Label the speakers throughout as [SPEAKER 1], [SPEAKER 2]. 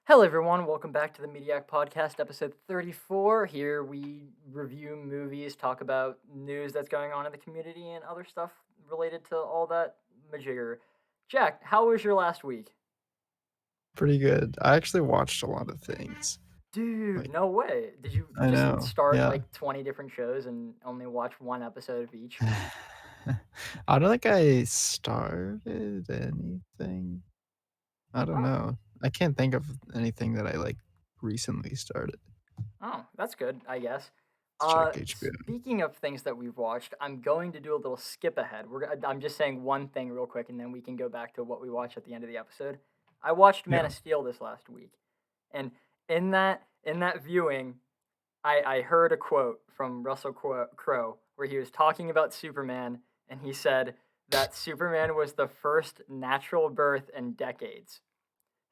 [SPEAKER 1] Hello, everyone. Welcome back to the Mediak podcast, episode 34. Here we review movies, talk about news that's going on in the community, and other stuff related to all that majigger. Jack, how was your last week?
[SPEAKER 2] Pretty good. I actually watched a lot of things.
[SPEAKER 1] Dude,
[SPEAKER 2] Like,
[SPEAKER 1] no way. Did you
[SPEAKER 2] I
[SPEAKER 1] just
[SPEAKER 2] know.
[SPEAKER 1] start
[SPEAKER 2] Yeah.
[SPEAKER 1] like 20 different shows and only watch one episode of each?
[SPEAKER 2] I don't think I started anything. I don't
[SPEAKER 1] Oh,
[SPEAKER 2] know. I can't think of anything that I recently started.
[SPEAKER 1] oh, that's good, I guess.
[SPEAKER 2] Let's check HBO.
[SPEAKER 1] Speaking of things that we've watched, I'm going to do a little skip ahead. I'm just saying one thing real quick, and then we can go back to what we watched at the end of the episode. I watched Man
[SPEAKER 2] Yeah.
[SPEAKER 1] of Steel this last week, and in that viewing, I heard a quote from Russell Crowe where he was talking about Superman, and he said that Superman was the first natural birth in decades.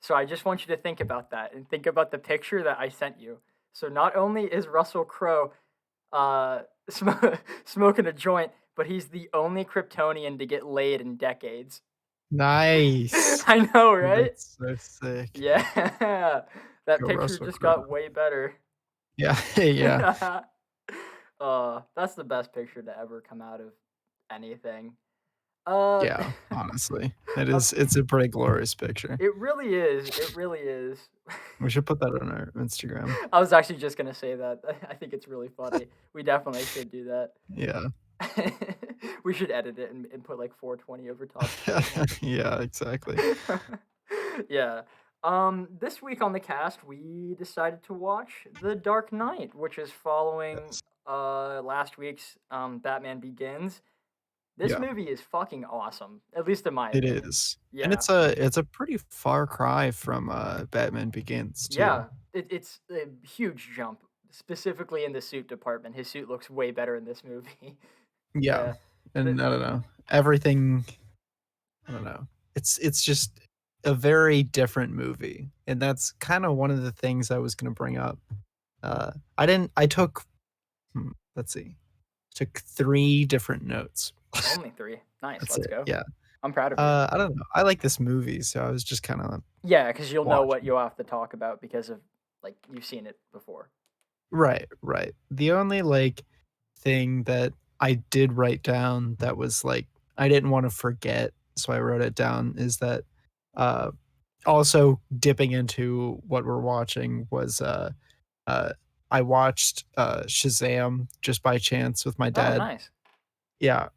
[SPEAKER 1] So I just want you to think about that and think about the picture that I sent you. So not only is Russell Crowe uh, smoking a joint, but he's the only Kryptonian to get laid in decades.
[SPEAKER 2] Nice.
[SPEAKER 1] I know, right?
[SPEAKER 2] That's so sick.
[SPEAKER 1] Yeah, that
[SPEAKER 2] Go
[SPEAKER 1] picture
[SPEAKER 2] Russell
[SPEAKER 1] just
[SPEAKER 2] Crowe.
[SPEAKER 1] got way better.
[SPEAKER 2] Yeah. Yeah.
[SPEAKER 1] That's the best picture to ever come out of anything. Uh,
[SPEAKER 2] Yeah. Honestly,
[SPEAKER 1] uh,
[SPEAKER 2] it's a pretty glorious picture.
[SPEAKER 1] it really is. It really is.
[SPEAKER 2] We should put that on our Instagram.
[SPEAKER 1] I was actually just gonna say that. I think it's really funny. We definitely should do that.
[SPEAKER 2] Yeah.
[SPEAKER 1] We should edit it and put like 420 over top so
[SPEAKER 2] Yeah, exactly.
[SPEAKER 1] yeah. This week on the cast, we decided to watch The Dark Knight, which is following
[SPEAKER 2] Yes.
[SPEAKER 1] last week's Batman Begins. This
[SPEAKER 2] Yeah.
[SPEAKER 1] movie is fucking awesome, at least in my
[SPEAKER 2] It
[SPEAKER 1] opinion.
[SPEAKER 2] is, and
[SPEAKER 1] Yeah.
[SPEAKER 2] it's a pretty far cry from, Batman Begins too.
[SPEAKER 1] Yeah. It's a huge jump, specifically in the suit department. His suit looks way better in this movie.
[SPEAKER 2] Yeah,
[SPEAKER 1] Yeah. The,
[SPEAKER 2] and I don't know, everything I don't know. It's just a very different movie, and that's kinda one of the things I was gonna bring up. I didn't I took let's see, took 3 different notes.
[SPEAKER 1] Only three. Nice.
[SPEAKER 2] That's
[SPEAKER 1] Let's
[SPEAKER 2] it,
[SPEAKER 1] go.
[SPEAKER 2] yeah.
[SPEAKER 1] I'm proud of you.
[SPEAKER 2] I don't know, I like this movie, so I was just kinda
[SPEAKER 1] Yeah, because you'll know what
[SPEAKER 2] watching.
[SPEAKER 1] you'll have to talk about because of like you've seen it before.
[SPEAKER 2] Right, right. The only, thing that I did write down that was, I didn't wanna forget, so I wrote it down, is that, uh, also dipping into what we're watching was, uh, I watched, Shazam just by chance with my
[SPEAKER 1] Oh,
[SPEAKER 2] dad.
[SPEAKER 1] nice.
[SPEAKER 2] Yeah,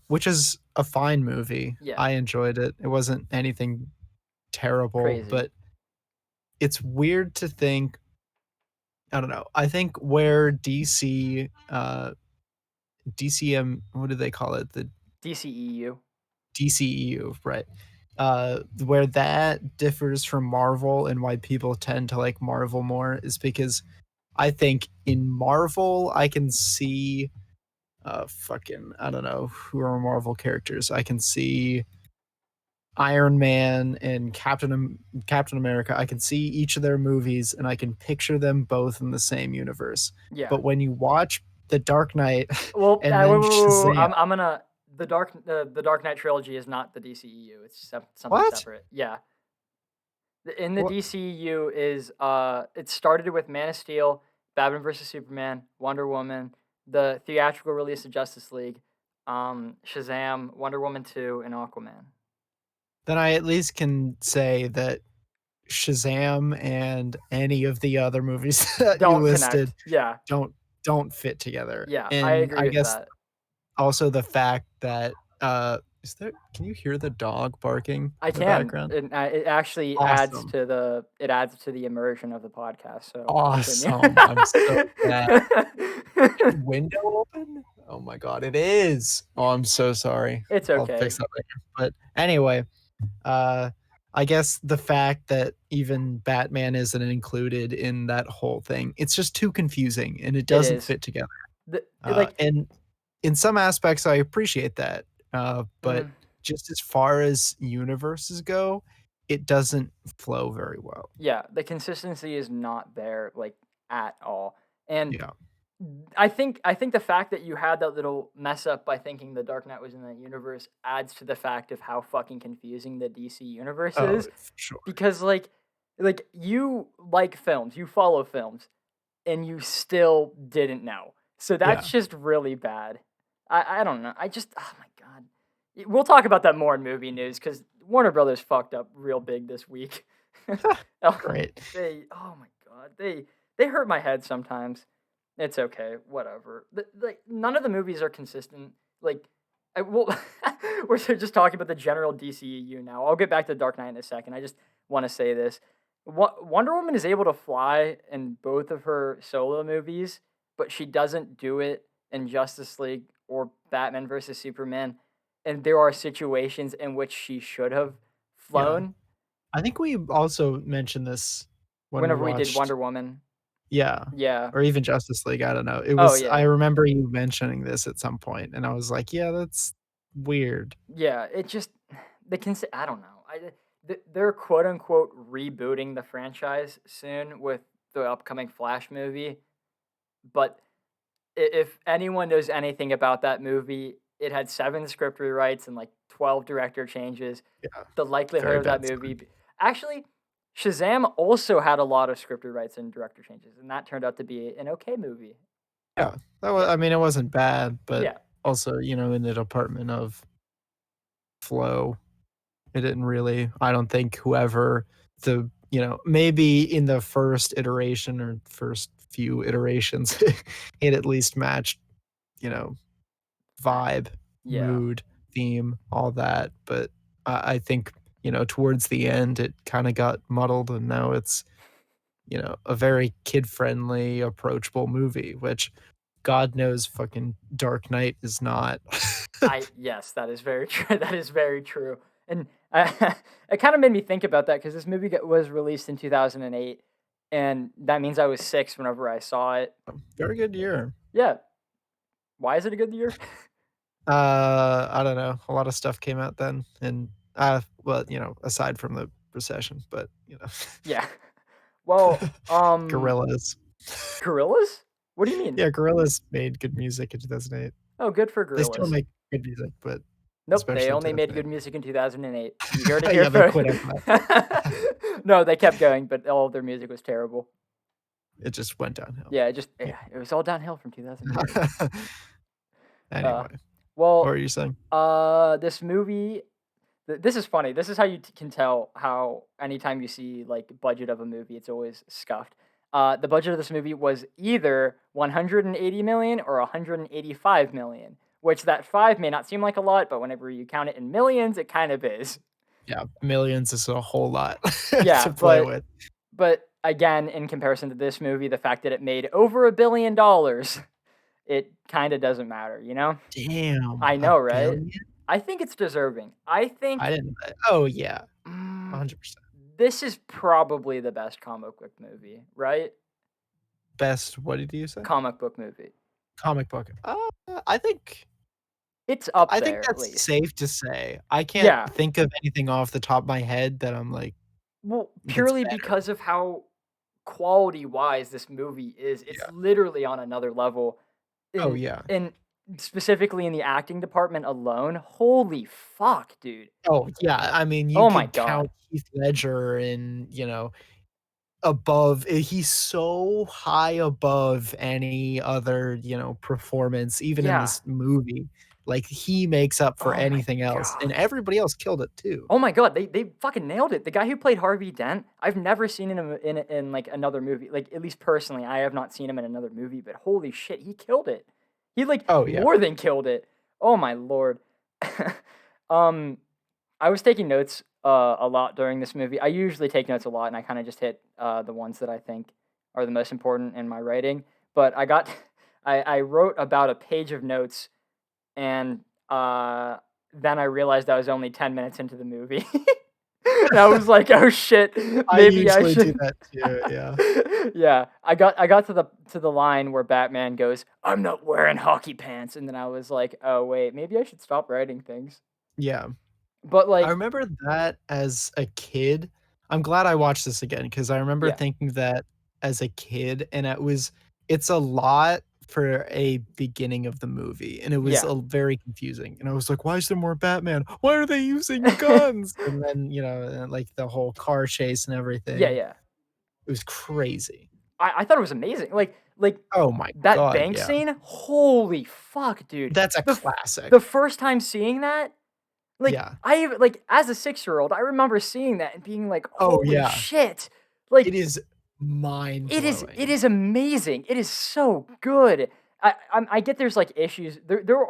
[SPEAKER 2] which is a fine movie.
[SPEAKER 1] Yeah.
[SPEAKER 2] I enjoyed it. It wasn't anything terrible,
[SPEAKER 1] Crazy.
[SPEAKER 2] but it's weird to think I don't know, I think where DC, DCM what do they call it? The
[SPEAKER 1] DCEU.
[SPEAKER 2] DCEU, right. Where that differs from Marvel and why people tend to like Marvel more is because I think in Marvel, I can see, fucking I don't know, who are Marvel characters? I can see Iron Man and Captain America. I can see each of their movies, and I can picture them both in the same universe.
[SPEAKER 1] Yeah.
[SPEAKER 2] But when you watch The Dark Knight
[SPEAKER 1] Well,
[SPEAKER 2] and
[SPEAKER 1] wait,
[SPEAKER 2] then
[SPEAKER 1] wait, wait, wait, wait.
[SPEAKER 2] Shazam.
[SPEAKER 1] I'm gonna the Dark Knight trilogy is not the DCEU. It's something
[SPEAKER 2] What?
[SPEAKER 1] separate. Yeah. In the
[SPEAKER 2] What?
[SPEAKER 1] DCU is it started with Man of Steel, Batman versus Superman, Wonder Woman, the theatrical release of Justice League, Shazam, Wonder Woman 2, and Aquaman.
[SPEAKER 2] Then I at least can say that Shazam and any of the other movies that you
[SPEAKER 1] Don't
[SPEAKER 2] listed
[SPEAKER 1] connect. Yeah.
[SPEAKER 2] don't don't fit together.
[SPEAKER 1] Yeah, I
[SPEAKER 2] And
[SPEAKER 1] agree
[SPEAKER 2] I
[SPEAKER 1] with
[SPEAKER 2] guess
[SPEAKER 1] that.
[SPEAKER 2] also the fact that, is there can you hear the dog barking
[SPEAKER 1] I
[SPEAKER 2] in the
[SPEAKER 1] can.
[SPEAKER 2] background?
[SPEAKER 1] It actually
[SPEAKER 2] Awesome.
[SPEAKER 1] adds to the immersion of the podcast. So continue.
[SPEAKER 2] Awesome. I'm so glad. Is your window open? Oh my god, it is. Oh, I'm so sorry.
[SPEAKER 1] It's
[SPEAKER 2] I'll fix
[SPEAKER 1] okay.
[SPEAKER 2] that later. But anyway, uh, I guess the fact that even Batman isn't included in that whole thing, it's just too confusing and it
[SPEAKER 1] It
[SPEAKER 2] doesn't
[SPEAKER 1] is.
[SPEAKER 2] fit together.
[SPEAKER 1] Like
[SPEAKER 2] And in some aspects, I appreciate that. But
[SPEAKER 1] mm,
[SPEAKER 2] just as far as universes go, it doesn't flow very well.
[SPEAKER 1] yeah, the consistency is not there like at all. And
[SPEAKER 2] Yeah.
[SPEAKER 1] I think the fact that you had that little mess up by thinking the Dark Knight was in that universe adds to the fact of how fucking confusing the DC universe
[SPEAKER 2] Oh,
[SPEAKER 1] is
[SPEAKER 2] for sure.
[SPEAKER 1] because like Like, you like films, you follow films, and you still didn't know. So
[SPEAKER 2] Yeah.
[SPEAKER 1] that's just really bad. I don't know. I just, oh my god. We'll talk about that more in movie news because Warner Brothers fucked up real big this week. Oh,
[SPEAKER 2] Great.
[SPEAKER 1] oh my god, they hurt my head sometimes. It's okay, whatever. Like, none of the movies are consistent. Like, well, we're just talking about the general DCEU now. I'll get back to Dark Knight in a second. I just want to say this: Wonder Woman is able to fly in both of her solo movies, but she doesn't do it in Justice League or Batman versus Superman. And there are situations in which she should have
[SPEAKER 2] Yeah.
[SPEAKER 1] flown.
[SPEAKER 2] I think we also mentioned this when we
[SPEAKER 1] Whenever we did
[SPEAKER 2] watched
[SPEAKER 1] Wonder Woman.
[SPEAKER 2] yeah,
[SPEAKER 1] Yeah.
[SPEAKER 2] or even Justice League, I don't know. It
[SPEAKER 1] Oh
[SPEAKER 2] was I
[SPEAKER 1] yeah.
[SPEAKER 2] remember you mentioning this at some point, and I was like, "Yeah, that's weird."
[SPEAKER 1] Yeah. It just they can say I don't know. They're quote unquote rebooting the franchise soon with the upcoming Flash movie, but if anyone knows anything about that movie, it had 7 script rewrites and like 12 director changes.
[SPEAKER 2] Yeah,
[SPEAKER 1] The likelihood
[SPEAKER 2] very
[SPEAKER 1] of that
[SPEAKER 2] bad
[SPEAKER 1] movie
[SPEAKER 2] sign.
[SPEAKER 1] actually, Shazam also had a lot of script rewrites and director changes, and that turned out to be an okay movie.
[SPEAKER 2] Yeah, that was.
[SPEAKER 1] Yeah.
[SPEAKER 2] I mean, it wasn't bad, but
[SPEAKER 1] Yeah.
[SPEAKER 2] also, in the department of flow, it didn't really I don't think whoever maybe in the first iteration or first few iterations, it at least matched, you know,
[SPEAKER 1] I
[SPEAKER 2] vibe,
[SPEAKER 1] yeah.
[SPEAKER 2] mood, theme, all that, but I think, towards the end, it kinda got muddled, and now it's, a very kid-friendly, approachable movie, which God knows fucking Dark Knight is not.
[SPEAKER 1] Yes, that is very true. That is very true. And it kind of made me think about that because this movie was released in 2008, and that means I was 6 whenever I saw it.
[SPEAKER 2] Very good year.
[SPEAKER 1] Yeah. Why is it a good year?
[SPEAKER 2] I don't know, a lot of stuff came out then, and, well, aside from the recession, but,
[SPEAKER 1] Yeah. Well,
[SPEAKER 2] Gorillaz.
[SPEAKER 1] Gorillas? What do you mean?
[SPEAKER 2] Yeah, Gorillaz made good music in 2008.
[SPEAKER 1] Oh, good for
[SPEAKER 2] They still
[SPEAKER 1] Gorillas.
[SPEAKER 2] make good music, but
[SPEAKER 1] Nope, they
[SPEAKER 2] especially in
[SPEAKER 1] only made
[SPEAKER 2] 2008.
[SPEAKER 1] good music in 2008. You heard it here
[SPEAKER 2] Yeah, they
[SPEAKER 1] first.
[SPEAKER 2] quit after that.
[SPEAKER 1] No, they kept going, but all of their music was terrible.
[SPEAKER 2] It just went downhill.
[SPEAKER 1] Yeah,
[SPEAKER 2] Yeah.
[SPEAKER 1] it was all downhill from 2008. Uh,
[SPEAKER 2] Anyway, what
[SPEAKER 1] well,
[SPEAKER 2] were you saying?
[SPEAKER 1] this movie this is funny. This is how you can tell how anytime you see like budget of a movie, it's always scuffed. The budget of this movie was either 180 million or 185 million, which that 5 may not seem like a lot, but whenever you count it in millions, it kind of is.
[SPEAKER 2] Yeah, millions is a whole lot
[SPEAKER 1] Yeah,
[SPEAKER 2] to play with.
[SPEAKER 1] but again, in comparison to this movie, the fact that it made over $1 billion, it kind of doesn't matter, you know?
[SPEAKER 2] Damn,
[SPEAKER 1] I
[SPEAKER 2] a
[SPEAKER 1] know, right?
[SPEAKER 2] billion?
[SPEAKER 1] I think it's deserving. I think
[SPEAKER 2] I didn't oh, yeah,
[SPEAKER 1] mm,
[SPEAKER 2] 100%.
[SPEAKER 1] this is probably the best comic book movie, right?
[SPEAKER 2] Best what did you say?
[SPEAKER 1] Comic book movie.
[SPEAKER 2] Comic book. I think
[SPEAKER 1] It's up
[SPEAKER 2] I think
[SPEAKER 1] there at
[SPEAKER 2] that's
[SPEAKER 1] least.
[SPEAKER 2] safe to say. I can't
[SPEAKER 1] Yeah.
[SPEAKER 2] think of anything off the top of my head that I'm like,
[SPEAKER 1] Well,
[SPEAKER 2] that's
[SPEAKER 1] purely
[SPEAKER 2] better.
[SPEAKER 1] because of how quality wise this movie is. It's
[SPEAKER 2] Yeah.
[SPEAKER 1] literally on another level.
[SPEAKER 2] Oh,
[SPEAKER 1] In
[SPEAKER 2] yeah.
[SPEAKER 1] in specifically in the acting department alone. Holy fuck, dude.
[SPEAKER 2] Oh, yeah, I mean, you
[SPEAKER 1] Oh my
[SPEAKER 2] could count
[SPEAKER 1] god.
[SPEAKER 2] Heath Ledger and, above he's so high above any other, performance, even in
[SPEAKER 1] Yeah.
[SPEAKER 2] this movie. Like, he makes up for
[SPEAKER 1] Oh my
[SPEAKER 2] anything else, and
[SPEAKER 1] god.
[SPEAKER 2] everybody else killed it too.
[SPEAKER 1] Oh my god, they fucking nailed it. The guy who played Harvey Dent, I've never seen him in like another movie. Like at least personally, I have not seen him in another movie, but holy shit, he killed it. He like
[SPEAKER 2] Oh, yeah.
[SPEAKER 1] more than killed it. Oh my lord. um I was taking notes a lot during this movie. I usually take notes a lot and I kind of just hit the ones that I think are the most important in my writing, but I got I wrote about a page of notes and then I realized I was only 10 minutes into the movie. And I was like, "Oh shit,
[SPEAKER 2] I
[SPEAKER 1] maybe I
[SPEAKER 2] usually do
[SPEAKER 1] should."
[SPEAKER 2] that too, yeah.
[SPEAKER 1] Yeah, I got to the line where Batman goes, "I'm not wearing hockey pants," and then I was like, "Oh wait, maybe I should stop writing things."
[SPEAKER 2] Yeah.
[SPEAKER 1] But
[SPEAKER 2] I
[SPEAKER 1] like,
[SPEAKER 2] remember that as a kid. I'm glad I watched this again because I remember
[SPEAKER 1] yeah,
[SPEAKER 2] thinking that as a kid, and it's a lot for a beginning of the movie, and it was
[SPEAKER 1] Yeah.
[SPEAKER 2] very confusing. And I was like, "Why is there more Batman? Why are they using guns?" And then like the whole car chase and
[SPEAKER 1] Yeah,
[SPEAKER 2] everything.
[SPEAKER 1] yeah.
[SPEAKER 2] It was crazy.
[SPEAKER 1] I thought it was amazing. Like
[SPEAKER 2] Oh my
[SPEAKER 1] that
[SPEAKER 2] god,
[SPEAKER 1] bank
[SPEAKER 2] yeah.
[SPEAKER 1] scene. Holy fuck, dude!
[SPEAKER 2] That's a
[SPEAKER 1] The f- the
[SPEAKER 2] classic.
[SPEAKER 1] first time seeing that, like
[SPEAKER 2] Yeah.
[SPEAKER 1] I even like as a 6-year-old, I remember seeing that and being like,
[SPEAKER 2] Oh,
[SPEAKER 1] "Holy
[SPEAKER 2] yeah.
[SPEAKER 1] shit!" Like
[SPEAKER 2] It is
[SPEAKER 1] it
[SPEAKER 2] mind-blowing.
[SPEAKER 1] is amazing. It is so good. I get there's like issues. There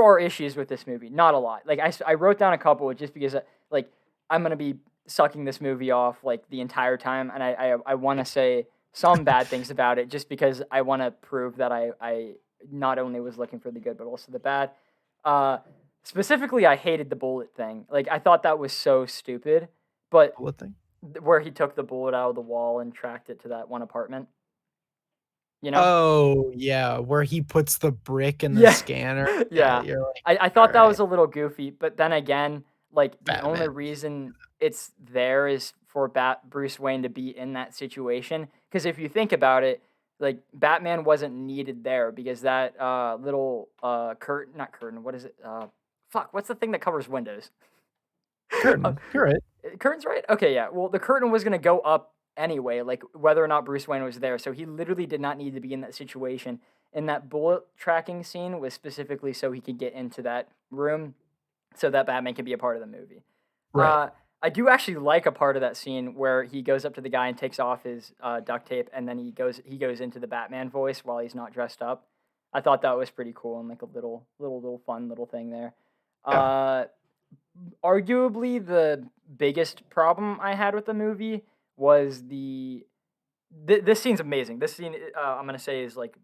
[SPEAKER 1] are issues with this movie. Not a lot. Like I wrote down a couple just because like I'm gonna be sucking this movie off like the entire time, and I want to say some bad things about it just because I want to prove that I not only was looking for the good but also the bad. Uh, Specifically, I hated the bullet thing. Like I thought that was so stupid, but
[SPEAKER 2] Bullet thing?
[SPEAKER 1] where he took the bullet out of the wall and tracked it to that one apartment, you know?
[SPEAKER 2] Oh, yeah, where he puts the brick in the
[SPEAKER 1] Yeah.
[SPEAKER 2] scanner. Yeah,
[SPEAKER 1] Yeah.
[SPEAKER 2] you're like,
[SPEAKER 1] I thought that
[SPEAKER 2] "Alright,
[SPEAKER 1] was a little goofy, but then again, like the only
[SPEAKER 2] Batman."
[SPEAKER 1] reason it's there is for Bruce Wayne to be in that situation. Because if you think about it, like Batman wasn't needed there because that little curtain, not curtain, what is it? Fuck, what's the thing that covers windows? Uh,
[SPEAKER 2] Curtain, you're right.
[SPEAKER 1] Curtain's right? Okay, yeah. Well, the curtain was gonna go up anyway, like whether or not Bruce Wayne was there. So he literally did not need to be in that situation. And that bullet tracking scene was specifically so he could get into that room, so that Batman could be a part of the movie.
[SPEAKER 2] Right.
[SPEAKER 1] I do actually like a part of that scene where he goes up to the guy and takes off his duct tape, and then he goes into the Batman voice while he's not dressed up. I thought that was pretty cool and like a little fun little thing there.
[SPEAKER 2] Yeah.
[SPEAKER 1] Uh, Arguably the biggest problem I had with the movie was this scene's amazing. This scene I'm gonna say is like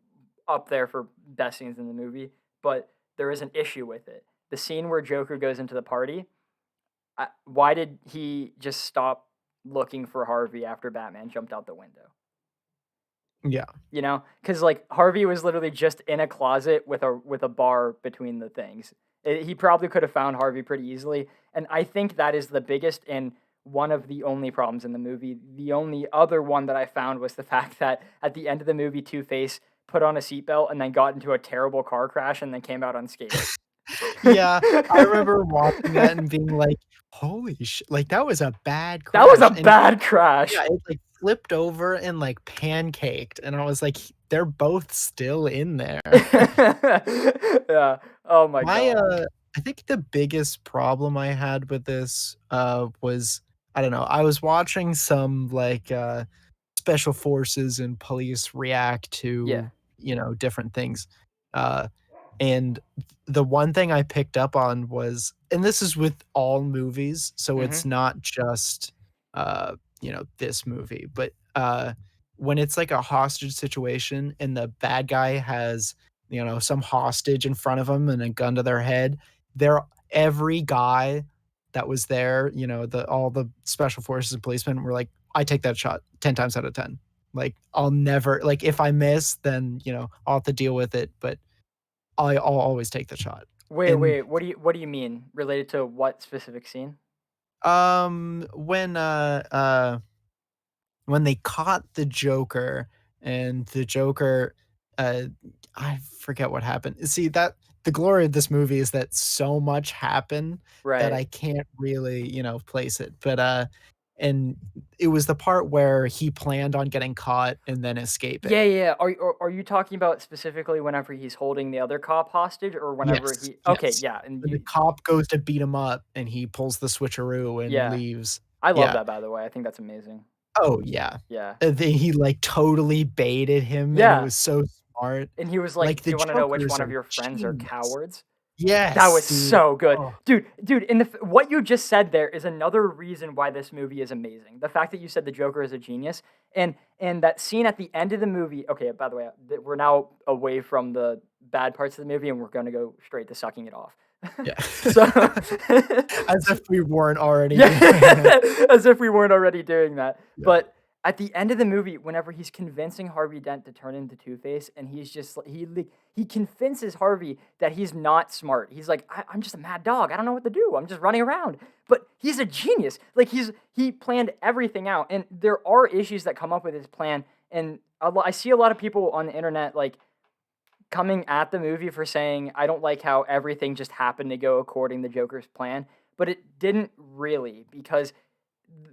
[SPEAKER 1] up there for best scenes in the movie, but there is an issue with it. The scene where Joker goes into the party. Why did he just stop looking for Harvey after Batman jumped out the window?
[SPEAKER 2] Yeah.
[SPEAKER 1] You know, because like Harvey was literally just in a closet with a bar between the things. He probably could have found Harvey pretty easily, and I think that is the biggest and one of the only problems in the movie. The only other one that I found was the fact that at the end of the movie, Two Face put on a seatbelt and then got into a terrible car crash and then came out unscathed.
[SPEAKER 2] Yeah, I remember watching that and being like, "Holy like, that was a bad
[SPEAKER 1] That was a
[SPEAKER 2] crash," and
[SPEAKER 1] bad
[SPEAKER 2] yeah,
[SPEAKER 1] crash.
[SPEAKER 2] it, like, flipped over and, like, pancaked, and I was like, "They're both still in there."
[SPEAKER 1] Yeah. Oh my
[SPEAKER 2] My,
[SPEAKER 1] god.
[SPEAKER 2] I think the biggest problem I had with this, was I don't know, I was watching some, like, special forces and police react
[SPEAKER 1] Yeah.
[SPEAKER 2] to, different things, uh, and the one thing I picked up on was and this is with all movies, so it's
[SPEAKER 1] Mhm.
[SPEAKER 2] not just, this movie, but, when it's like a hostage situation and the bad guy has, some hostage in front of him and a gun to their head, they're every guy that was there, all the special forces and policemen were like, "I take that shot 10 times out of 10." Like, I'll never like, if I miss, then, I'll have to deal with it, but I'll always take the shot. And,
[SPEAKER 1] Wait. What do you mean? Related to what specific scene?
[SPEAKER 2] when they caught the Joker and the Joker, uh, I forget what happened. See, that the glory of this movie is that so much happened that
[SPEAKER 1] Right.
[SPEAKER 2] I can't really, place it, but, and it was the part where he planned on getting caught and then
[SPEAKER 1] Yeah,
[SPEAKER 2] escaping.
[SPEAKER 1] yeah. Yeah. Are you talking about specifically whenever he's holding the other cop hostage or whenever
[SPEAKER 2] Yes,
[SPEAKER 1] he Okay,
[SPEAKER 2] yes.
[SPEAKER 1] yeah, and
[SPEAKER 2] When the
[SPEAKER 1] you
[SPEAKER 2] cop goes to beat him up and he pulls the switcheroo and
[SPEAKER 1] yeah.
[SPEAKER 2] leaves.
[SPEAKER 1] I love
[SPEAKER 2] Yeah.
[SPEAKER 1] that by the way. I think that's amazing.
[SPEAKER 2] Oh, yeah.
[SPEAKER 1] Yeah.
[SPEAKER 2] He, like, totally baited him, and it
[SPEAKER 1] Yeah.
[SPEAKER 2] was so smart.
[SPEAKER 1] And he was like,
[SPEAKER 2] Like,
[SPEAKER 1] "Do
[SPEAKER 2] the
[SPEAKER 1] you wanna know which
[SPEAKER 2] Joker is
[SPEAKER 1] one
[SPEAKER 2] a
[SPEAKER 1] of your friends are
[SPEAKER 2] genius.
[SPEAKER 1] cowards?" That
[SPEAKER 2] Yes,
[SPEAKER 1] was
[SPEAKER 2] dude.
[SPEAKER 1] so good.
[SPEAKER 2] Oh,
[SPEAKER 1] Dude, and what you just said there is another reason why this movie is amazing. The fact that you said the Joker is a genius and that scene at the end of the movie. Okay, by the way, we're now away from the bad parts of the movie and we're going to go straight to sucking it off.
[SPEAKER 2] yeah.
[SPEAKER 1] So
[SPEAKER 2] As if we weren't already
[SPEAKER 1] yeah,
[SPEAKER 2] doing it.
[SPEAKER 1] as if we weren't already doing that.
[SPEAKER 2] Yeah.
[SPEAKER 1] But at the end of the movie, whenever he's convincing Harvey Dent to turn into Two Face, and he's just he convinces Harvey that he's not smart. He's like, I'm just a mad dog. I don't know what to do. I'm just running around. But he's a genius. Like he planned everything out, and there are issues that come up with his plan. And I see a lot of people on the internet like coming at the movie for saying, I don't like how everything just happened to go according to Joker's plan, but it didn't really, because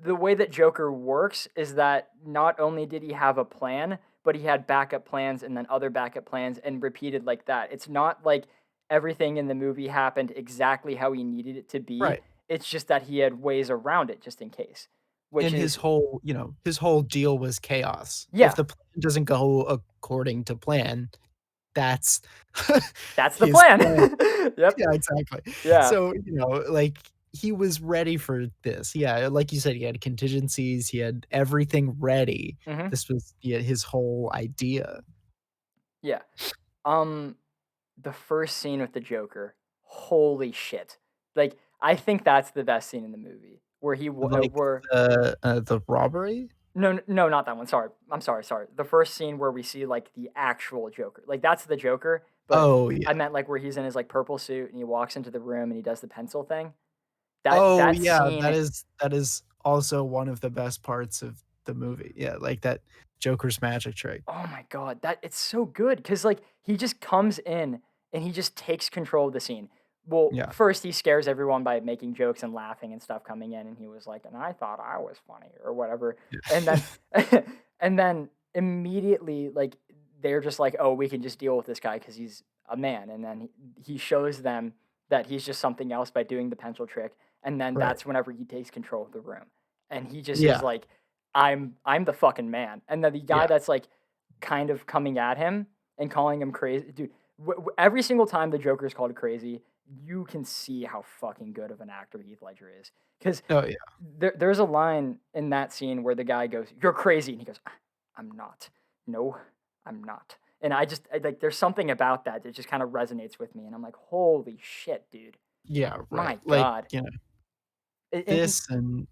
[SPEAKER 1] the way that Joker works is that not only did he have a plan, but he had backup plans and then other backup plans and repeated like that. It's not like everything in the movie happened exactly how he needed it to be.
[SPEAKER 2] Right.
[SPEAKER 1] It's just that he had ways around it just in case, which
[SPEAKER 2] And his
[SPEAKER 1] is,
[SPEAKER 2] whole, you know, his whole deal was chaos. If
[SPEAKER 1] yeah,
[SPEAKER 2] the plan doesn't go according to plan, that's
[SPEAKER 1] that's the
[SPEAKER 2] his
[SPEAKER 1] plan.
[SPEAKER 2] plan.
[SPEAKER 1] Yep.
[SPEAKER 2] Yeah, exactly.
[SPEAKER 1] Yeah.
[SPEAKER 2] So, you know, like, he was ready for this. Yeah, like you said, he had contingencies, he had everything ready.
[SPEAKER 1] Hmm.
[SPEAKER 2] This was, yeah, his whole idea.
[SPEAKER 1] Yeah. Um, the first scene with the Joker, holy shit! Like, I think that's the best scene in the movie, where
[SPEAKER 2] Like,
[SPEAKER 1] where
[SPEAKER 2] the robbery?
[SPEAKER 1] no, not that one. Sorry, I'm sorry. The first scene where we see like the actual Joker, like that's the Joker, but
[SPEAKER 2] Oh,
[SPEAKER 1] I
[SPEAKER 2] yeah.
[SPEAKER 1] meant like where he's in his like purple suit and he walks into the room and he does the pencil thing. That
[SPEAKER 2] Oh,
[SPEAKER 1] that
[SPEAKER 2] yeah,
[SPEAKER 1] scene,
[SPEAKER 2] that is also one of the best parts of the movie. Yeah, like that Joker's magic trick.
[SPEAKER 1] oh my god, that it's so good because like he just comes in and he just takes control of the scene. Well,
[SPEAKER 2] Yeah.
[SPEAKER 1] first he scares everyone by making jokes and laughing and stuff coming in, and he was like, "And I thought I was funny" or whatever, and
[SPEAKER 2] Yeah.
[SPEAKER 1] then and then immediately like they're just like, "Oh, we can just deal with this guy because he's a man," and then he shows them that he's just something else by doing the pencil trick, and then
[SPEAKER 2] Right.
[SPEAKER 1] that's whenever he takes control of the room, and he just is
[SPEAKER 2] Yeah,
[SPEAKER 1] like, I'm the fucking man," and then the guy
[SPEAKER 2] yeah,
[SPEAKER 1] that's like kind of coming at him and calling him crazy. Dude, every single time the Joker is called crazy, you can see how fucking good of an actor Heath Ledger is. Because
[SPEAKER 2] oh, yeah.
[SPEAKER 1] there's a line in that scene where the guy goes, "You're crazy," and he goes, "I'm not. No, I'm not." And like, there's something about that that just kind of resonates with me, and I'm like, "Holy shit, dude!
[SPEAKER 2] Yeah, right.
[SPEAKER 1] My
[SPEAKER 2] Like,
[SPEAKER 1] God!"
[SPEAKER 2] you know,
[SPEAKER 1] And
[SPEAKER 2] this and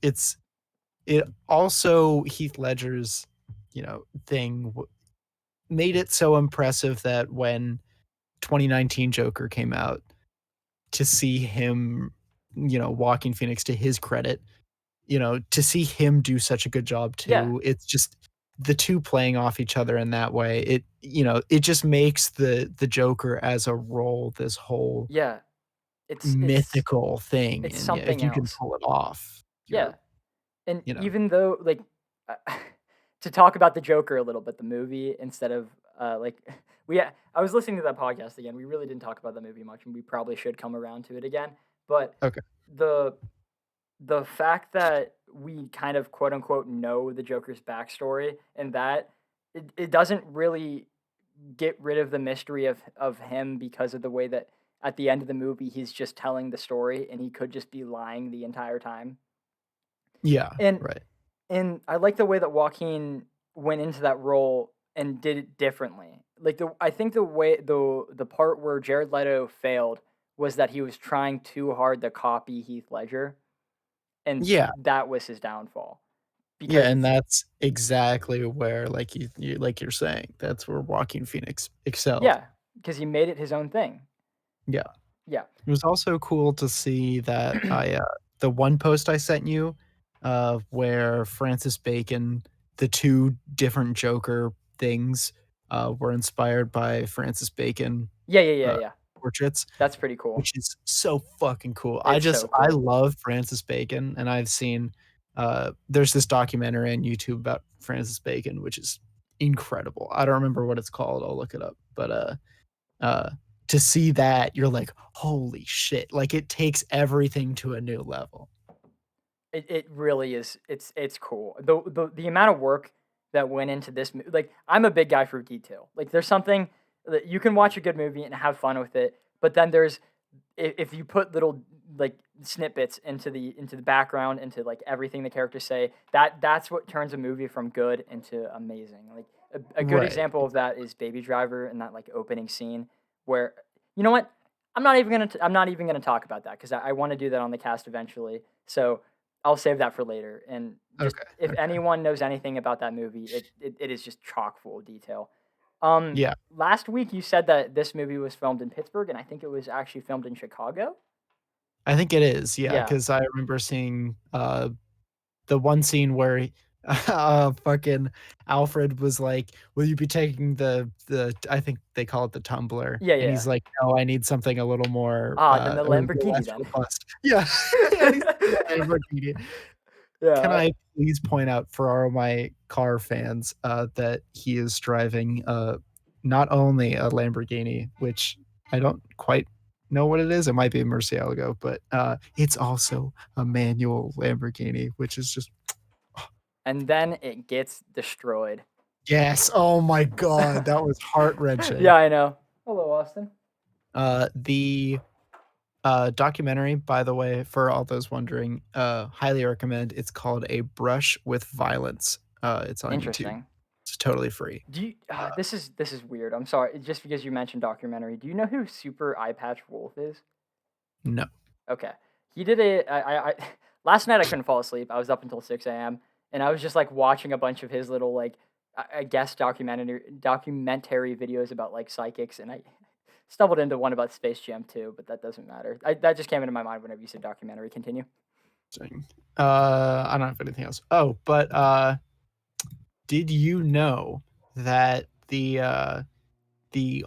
[SPEAKER 2] it also Heath Ledger's, you know, thing made it so impressive that when 2019 Joker came out, to see him, you know, walking Phoenix to his credit, you know, to see him do such a good job
[SPEAKER 1] yeah,
[SPEAKER 2] too, it's just the 2 playing off each other in that way, it, you know, it just makes the Joker as a role this whole
[SPEAKER 1] yeah, it's
[SPEAKER 2] mythical thing,
[SPEAKER 1] it's
[SPEAKER 2] and yeah, if
[SPEAKER 1] something
[SPEAKER 2] you can
[SPEAKER 1] else.
[SPEAKER 2] pull it off,
[SPEAKER 1] Yeah.
[SPEAKER 2] you're,
[SPEAKER 1] And
[SPEAKER 2] you know.
[SPEAKER 1] even though, like, uh, to talk about the Joker a little bit, the movie instead of like I was listening to that podcast again. We really didn't talk about the movie much, and we probably should come around to it again. But
[SPEAKER 2] Okay.
[SPEAKER 1] the the fact that we kind of quote unquote know the Joker's backstory and that it doesn't really get rid of the mystery of him because of the way that at the end of the movie he's just telling the story and he could just be lying the entire time.
[SPEAKER 2] Yeah,
[SPEAKER 1] And
[SPEAKER 2] right.
[SPEAKER 1] And I like the way that Joaquin went into that role and did it differently. Like I think the part where Jared Leto failed was that he was trying too hard to copy Heath Ledger, and
[SPEAKER 2] Yeah,
[SPEAKER 1] that was his downfall.
[SPEAKER 2] yeah,
[SPEAKER 1] Because
[SPEAKER 2] and that's exactly where, like you like you're saying, that's where Joaquin Phoenix excelled.
[SPEAKER 1] yeah, because he made it his own thing.
[SPEAKER 2] Yeah.
[SPEAKER 1] Yeah,
[SPEAKER 2] It was also cool to see that the one post I sent you, where Francis Bacon, the 2 different Joker things, were inspired by Francis Bacon, uh,
[SPEAKER 1] yeah.
[SPEAKER 2] portraits,
[SPEAKER 1] That's pretty cool.
[SPEAKER 2] which is so fucking cool.
[SPEAKER 1] It's so
[SPEAKER 2] I
[SPEAKER 1] cool.
[SPEAKER 2] love Francis Bacon, and I've seen, there's this documentary on YouTube about Francis Bacon, which is incredible. I don't remember what it's called, I'll look it up, but, uh, to see that, you're like, "Holy shit," like, it takes everything to a new level.
[SPEAKER 1] It really is. It's cool. The amount of work that went into this like, I'm a big guy for detail. Like, there's something that you can watch a good movie and have fun with it, but then there's if you put little like snippets into the background, into like everything the characters say, that's what turns a movie from good into amazing. Like a good
[SPEAKER 2] Right.
[SPEAKER 1] example of that is Baby Driver and that like opening scene where, you know what, I'm not even gonna talk about that because I want to do that on the cast eventually. So I'll save that for later. And just
[SPEAKER 2] Okay,
[SPEAKER 1] if
[SPEAKER 2] okay.
[SPEAKER 1] anyone knows anything about that movie, it is just chock full of detail.
[SPEAKER 2] Yeah,
[SPEAKER 1] Last week you said that this movie was filmed in Pittsburgh, and I think it was actually filmed in Chicago.
[SPEAKER 2] I think it is, yeah,
[SPEAKER 1] Yeah,
[SPEAKER 2] because I remember seeing, the one scene where fucking Alfred was like, "Will you be taking the I think they call it the tumbler,"
[SPEAKER 1] Yeah,
[SPEAKER 2] and
[SPEAKER 1] yeah.
[SPEAKER 2] he's like, "No, I need something a little more,
[SPEAKER 1] Ah, then the
[SPEAKER 2] or the
[SPEAKER 1] Lamborghini
[SPEAKER 2] less
[SPEAKER 1] then.
[SPEAKER 2] robust." Yeah, and he's the Lamborghini. Can
[SPEAKER 1] Yeah.
[SPEAKER 2] I please point out for all my car fans, that he is driving, not only a Lamborghini, which I don't quite know what it is, it might be a Murcielago, but, it's also a manual Lamborghini, which is just
[SPEAKER 1] And then it gets destroyed.
[SPEAKER 2] yes, oh my god, that was heart-wrenching.
[SPEAKER 1] Yeah, I know. Hello, Austin.
[SPEAKER 2] The, documentary, by the way, for all those wondering, highly recommend, it's called A Brush with Violence, it's on YouTube.
[SPEAKER 1] Interesting.
[SPEAKER 2] It's totally free.
[SPEAKER 1] Do you
[SPEAKER 2] Uh,
[SPEAKER 1] this is weird. I'm sorry. Just because you mentioned documentary. Do you know who Super Eye Patch Wolf is?
[SPEAKER 2] no.
[SPEAKER 1] Okay. He did a last night I couldn't fall asleep. I was up until 6 a.m. and I was just like watching a bunch of his little like I guess documentary videos about like psychics, and I stumbled into one about Space Jam too, but that doesn't matter. That just came into my mind whenever you said documentary. Continue.
[SPEAKER 2] Interesting. I don't have anything else. Oh, but, did you know that the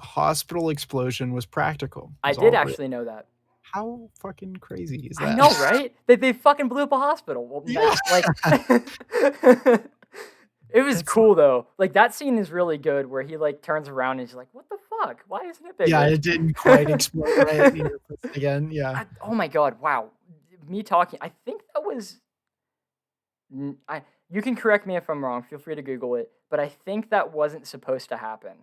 [SPEAKER 2] hospital explosion was practical? It
[SPEAKER 1] I
[SPEAKER 2] was
[SPEAKER 1] did
[SPEAKER 2] all real.
[SPEAKER 1] actually know that.
[SPEAKER 2] How fucking crazy is
[SPEAKER 1] I
[SPEAKER 2] that?
[SPEAKER 1] know, right? They fucking blew up a hospital. Well,
[SPEAKER 2] Yeah.
[SPEAKER 1] like it was
[SPEAKER 2] That's so
[SPEAKER 1] cool though. Like that scene is really good where he like turns around and he's like, "What the fuck? Why isn't it
[SPEAKER 2] yeah,
[SPEAKER 1] bigger?"
[SPEAKER 2] it didn't quite explode right near the person again, yeah.
[SPEAKER 1] Oh my god! Wow, me talking. I think that was. I You can correct me if I'm wrong. Feel free to Google it, but I think that wasn't supposed to happen.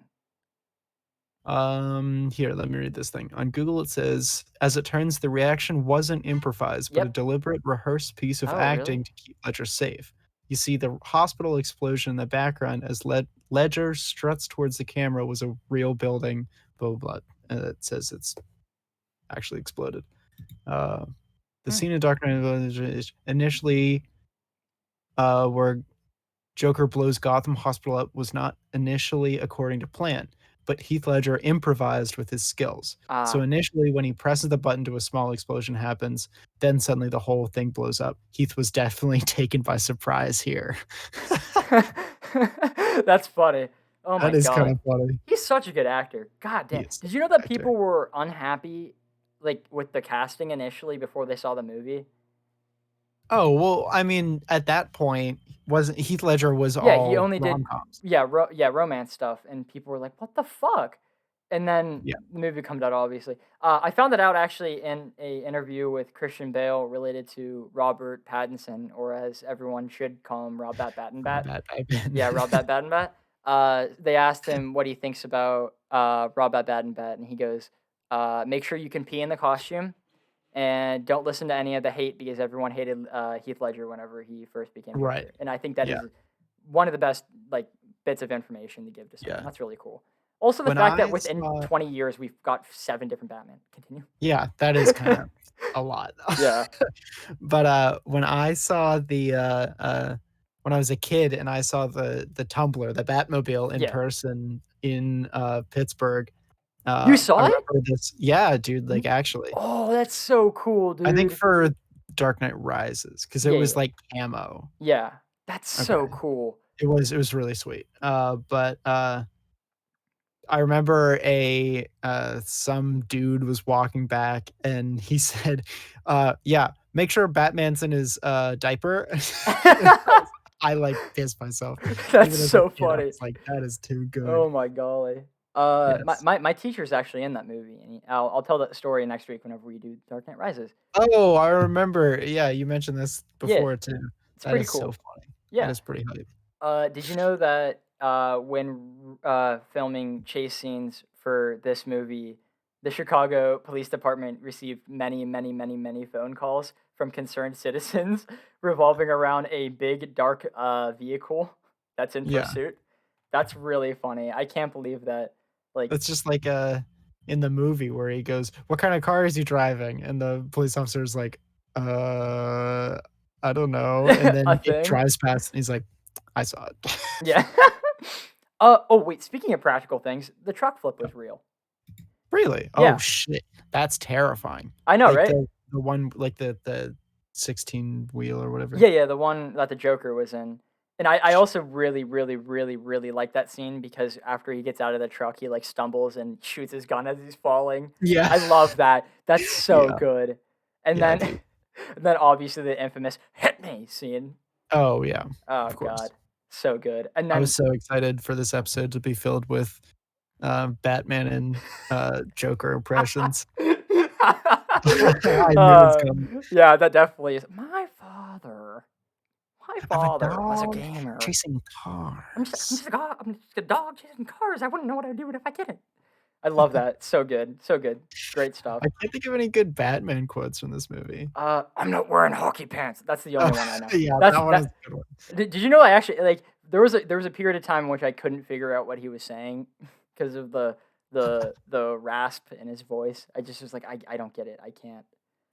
[SPEAKER 2] Here, let me read this thing. On Google, it says, as it turns, the reaction wasn't improvised, but a
[SPEAKER 1] Yep.
[SPEAKER 2] deliberate, rehearsed piece of
[SPEAKER 1] Oh really?
[SPEAKER 2] acting to keep Ledger safe. You see the hospital explosion in the background as Ledger struts towards the camera was a real building, blah, blah, blah. And it says it's actually exploded. Uh, the
[SPEAKER 1] Hmm.
[SPEAKER 2] scene in Dark Knight is initially where Joker blows Gotham Hospital up was not initially according to plan, but Heath Ledger improvised with his skills. So
[SPEAKER 1] Ah.
[SPEAKER 2] initially, when he presses the button to a small explosion happens, then suddenly the whole thing blows up. Heath was definitely taken by surprise here.
[SPEAKER 1] That's funny. Oh my
[SPEAKER 2] That is kind
[SPEAKER 1] god.
[SPEAKER 2] of funny.
[SPEAKER 1] He's such a good actor. God
[SPEAKER 2] He
[SPEAKER 1] damn.
[SPEAKER 2] is such
[SPEAKER 1] Did you know
[SPEAKER 2] a
[SPEAKER 1] that
[SPEAKER 2] good actor.
[SPEAKER 1] people were unhappy like with the casting initially before they saw the movie?
[SPEAKER 2] Oh, well, I mean, at that point, wasn't Heath Ledger was
[SPEAKER 1] Yeah, he
[SPEAKER 2] all
[SPEAKER 1] only did
[SPEAKER 2] rom-coms.
[SPEAKER 1] romance stuff, and people were like, "What the fuck?" And then
[SPEAKER 2] Yeah,
[SPEAKER 1] the movie comes out, obviously. I found that out actually in a interview with Christian Bale related to Robert Pattinson, or as everyone should call him, Rob Bat
[SPEAKER 2] Rob
[SPEAKER 1] Battenbat.
[SPEAKER 2] Bat Batman.
[SPEAKER 1] Yeah, Rob Bat Battenbat. They asked him what he thinks about Rob Bat Battenbat, and he goes, "Make sure you can pee in the costume, and don't listen to any of the hate because everyone hated Heath Ledger whenever he first became
[SPEAKER 2] Right.
[SPEAKER 1] Joker." And I think that
[SPEAKER 2] Yeah,
[SPEAKER 1] is one of the best like bits of information to give to someone.
[SPEAKER 2] yeah.
[SPEAKER 1] That's really cool. Also, the
[SPEAKER 2] When
[SPEAKER 1] fact that
[SPEAKER 2] I
[SPEAKER 1] within
[SPEAKER 2] saw
[SPEAKER 1] 20 years we've got 7 different Batman. Continue.
[SPEAKER 2] yeah, that is kind of a lot.
[SPEAKER 1] Yeah.
[SPEAKER 2] But, when I saw when I was a kid and I saw the Tumbler, the Batmobile in
[SPEAKER 1] Yeah.
[SPEAKER 2] person in, Pittsburgh,
[SPEAKER 1] You
[SPEAKER 2] I
[SPEAKER 1] saw it?
[SPEAKER 2] remember this yeah, dude, like, actually.
[SPEAKER 1] Oh, that's so cool,
[SPEAKER 2] I think
[SPEAKER 1] dude.
[SPEAKER 2] for Dark Knight Rises, because it
[SPEAKER 1] Yeah,
[SPEAKER 2] was,
[SPEAKER 1] yeah,
[SPEAKER 2] like, camo.
[SPEAKER 1] yeah. That's
[SPEAKER 2] Okay.
[SPEAKER 1] so cool.
[SPEAKER 2] It was really sweet. But, I remember some dude was walking back and he said, yeah, make sure Batman's in his, diaper." And I, like, pissed myself.
[SPEAKER 1] That's
[SPEAKER 2] Even as a
[SPEAKER 1] so
[SPEAKER 2] kid, I
[SPEAKER 1] funny.
[SPEAKER 2] was like, "That is too good."
[SPEAKER 1] Oh my golly. My,
[SPEAKER 2] Yes.
[SPEAKER 1] my my teacher's actually in that movie, and I'll tell that story next week whenever we do Dark Knight Rises.
[SPEAKER 2] Oh, I remember. Yeah, you mentioned this
[SPEAKER 1] Yeah,
[SPEAKER 2] before too.
[SPEAKER 1] it's
[SPEAKER 2] That
[SPEAKER 1] pretty
[SPEAKER 2] is so
[SPEAKER 1] cool.
[SPEAKER 2] funny. That
[SPEAKER 1] Yeah.
[SPEAKER 2] is pretty hype.
[SPEAKER 1] Did you know that when filming chase scenes for this movie, the Chicago Police Department received many, many, many, many phone calls from concerned citizens revolving around a big dark vehicle that's in
[SPEAKER 2] Yeah.
[SPEAKER 1] pursuit? That's really funny. I can't believe that. Like,
[SPEAKER 2] It's just like, in the movie where he goes, "What kind of car is he driving?" And the police officer's like, "Uh, I don't know." And
[SPEAKER 1] a
[SPEAKER 2] then it
[SPEAKER 1] thing.
[SPEAKER 2] drives past and he's like, "I saw it."
[SPEAKER 1] Yeah. Oh wait. Speaking of practical things, the truck flip was real.
[SPEAKER 2] Really? Oh,
[SPEAKER 1] Yeah,
[SPEAKER 2] shit. That's terrifying.
[SPEAKER 1] I know,
[SPEAKER 2] Like
[SPEAKER 1] right?
[SPEAKER 2] the one like the 16 wheel or whatever.
[SPEAKER 1] Yeah, yeah, the one that the Joker was in. And I also really, really, really, really like that scene because after he gets out of the truck, he like stumbles and shoots his gun as he's falling.
[SPEAKER 2] Yeah.
[SPEAKER 1] I love that. That's so
[SPEAKER 2] Yeah.
[SPEAKER 1] good. And
[SPEAKER 2] Yeah,
[SPEAKER 1] then,
[SPEAKER 2] dude.
[SPEAKER 1] and then obviously the infamous "hit me" scene.
[SPEAKER 2] Oh, yeah.
[SPEAKER 1] Oh
[SPEAKER 2] Of course.
[SPEAKER 1] God, so good. And
[SPEAKER 2] I was
[SPEAKER 1] then,
[SPEAKER 2] so excited for this episode to be filled with, Batman and, Joker impressions. I knew it was
[SPEAKER 1] uh,
[SPEAKER 2] coming.
[SPEAKER 1] yeah, that definitely is. My
[SPEAKER 2] I'm a
[SPEAKER 1] father was a
[SPEAKER 2] dog
[SPEAKER 1] gamer.
[SPEAKER 2] chasing
[SPEAKER 1] I'm
[SPEAKER 2] cars.
[SPEAKER 1] just a dog. I'm just a dog chasing cars. I wouldn't know what I'd do if I didn't. I love that. So good. So good. Great stuff.
[SPEAKER 2] I can't think of any good Batman quotes from this movie.
[SPEAKER 1] I'm not wearing hockey pants. That's the
[SPEAKER 2] Oh,
[SPEAKER 1] only one I know.
[SPEAKER 2] yeah,
[SPEAKER 1] That's
[SPEAKER 2] that one is
[SPEAKER 1] that.
[SPEAKER 2] a good one.
[SPEAKER 1] Did you know I actually like there was a period of time in which I couldn't figure out what he was saying because of the rasp in his voice. I just was like I don't get it. I can't.